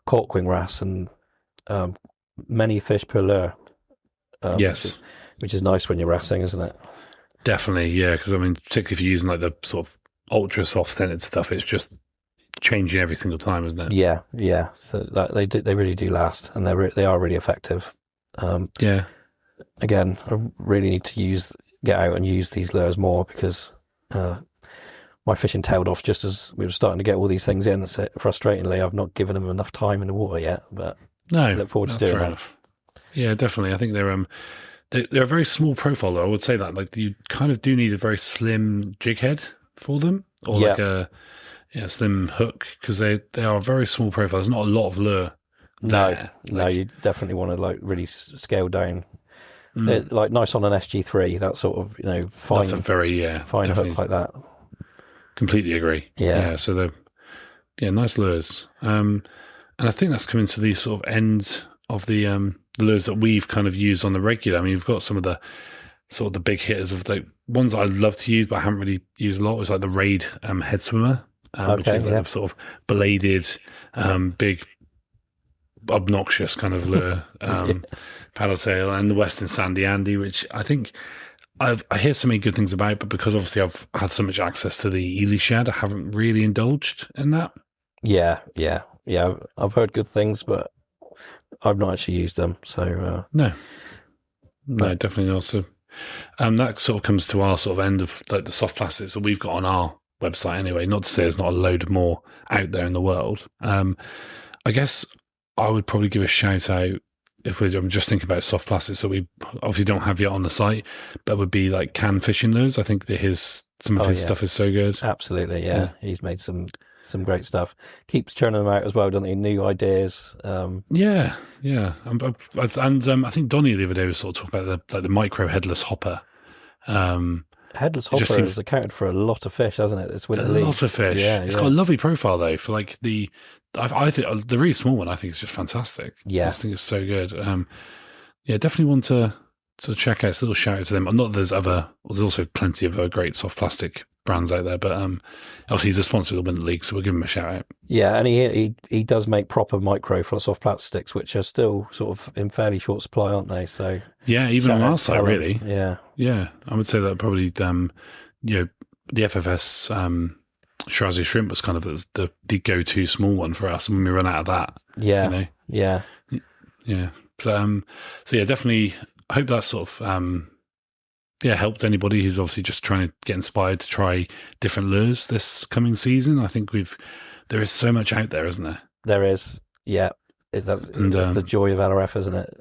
corkwing wrasse and many fish per lure. Yes. Which is nice when you're wrassing, isn't it? Definitely, yeah, because I mean, particularly if you're using like the sort of ultra soft scented stuff, it's just changing every single time, isn't it? Yeah. So they really do last, and they are really effective. Yeah. Again, I really need to get out and use these lures more, because my fishing tailed off just as we were starting to get all these things in. So frustratingly, I've not given them enough time in the water yet, but I look forward to doing that. Yeah, definitely. I think they're a very small profile, though. I would say that like you kind of do need a very slim jig head for them, or like a slim hook, because they are a very small profile. There's not a lot of lure. No, you definitely want to like really scale down. They're like nice on an SG3, that sort of fine. That's a very fine hook like that. Completely agree. Yeah. So they're nice lures. And I think that's coming to the sort of end of the lures that we've kind of used on the regular. I mean, we've got some of the sort of the big hitters of the ones I love to use, but I haven't really used a lot. It's like the Raid head swimmer, which is like a sort of bladed, big, obnoxious kind of lure, paddle tail, and the Western Sandy Andy, which I think I hear so many good things about, but because obviously I've had so much access to the Ely Shad, I haven't really indulged in that. Yeah. I've heard good things, but I've not actually used them. So no, definitely not. So that sort of comes to our sort of end of like the soft plastics that we've got on our website anyway. Not to say there's not a load more out there in the world. I guess I would probably give a shout out I'm just thinking about soft plastics that we obviously don't have yet on the site, but would be like Can Fishing Lures. I think that some of his stuff is so good. Absolutely, yeah. He's made some great stuff. Keeps churning them out as well, doesn't he? New ideas. Yeah. And I think Donnie the other day was sort of talking about the micro headless hopper. Headless hopper has accounted for a lot of fish, hasn't it? It's a lot of fish. Yeah, it's got a lovely profile though for like I think the really small one I think is just fantastic. Yeah, I just think it's so good. Definitely want to check out. It's a little shout out to them. Not that there's also plenty of great soft plastic brands out there, but obviously he's a sponsor of the Winter League, so we'll give him a shout out. Yeah, and he does make proper micro for soft plastics, which are still sort of in fairly short supply, aren't they? So yeah, even on our site, really. Yeah. I would say that probably the FFS Shirazi shrimp was kind of the go-to small one for us, and when we run out of that, yeah. So yeah, definitely. I hope that sort of helped anybody who's obviously just trying to get inspired to try different lures this coming season. I think there is so much out there, isn't there? There is, yeah. It's the joy of LRF, isn't it?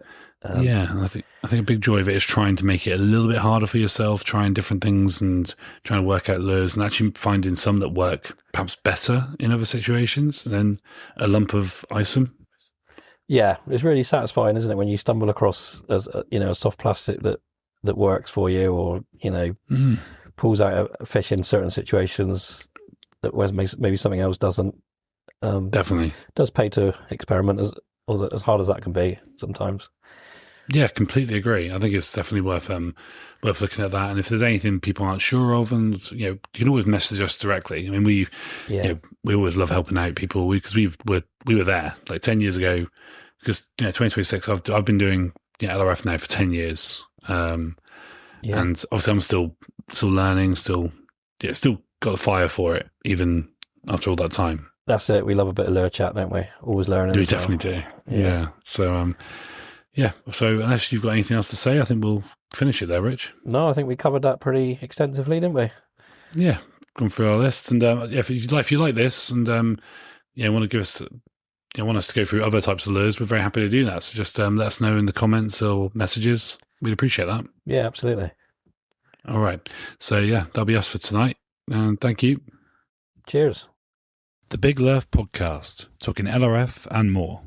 And I think a big joy of it is trying to make it a little bit harder for yourself, trying different things and trying to work out lures, and actually finding some that work perhaps better in other situations than a lump of isom. Yeah, it's really satisfying, isn't it, when you stumble across a soft plastic that works for you, or pulls out a fish in certain situations that maybe something else doesn't. Definitely it does pay to experiment as hard as that can be sometimes. Yeah, completely agree. I think it's definitely worth looking at that. And if there's anything people aren't sure of, and you can always message us directly. I mean, we always love helping out people because we were there like 10 years ago. Because 2026, I've been doing LRF now for 10 years, and obviously I'm still learning, still got the fire for it, even after all that time. That's it. We love a bit of lure chat, don't we? Always learning. We definitely do. Yeah. So So unless you've got anything else to say, I think we'll finish it there, Rich. No, I think we covered that pretty extensively, didn't we? Yeah, gone through our list. And if you like this and want to give us, want us to go through other types of lures, we're very happy to do that. So just let us know in the comments or messages. We'd appreciate that. Yeah, absolutely. All right. So that'll be us for tonight. And thank you. Cheers. The Big Lerf Podcast, talking LRF and more.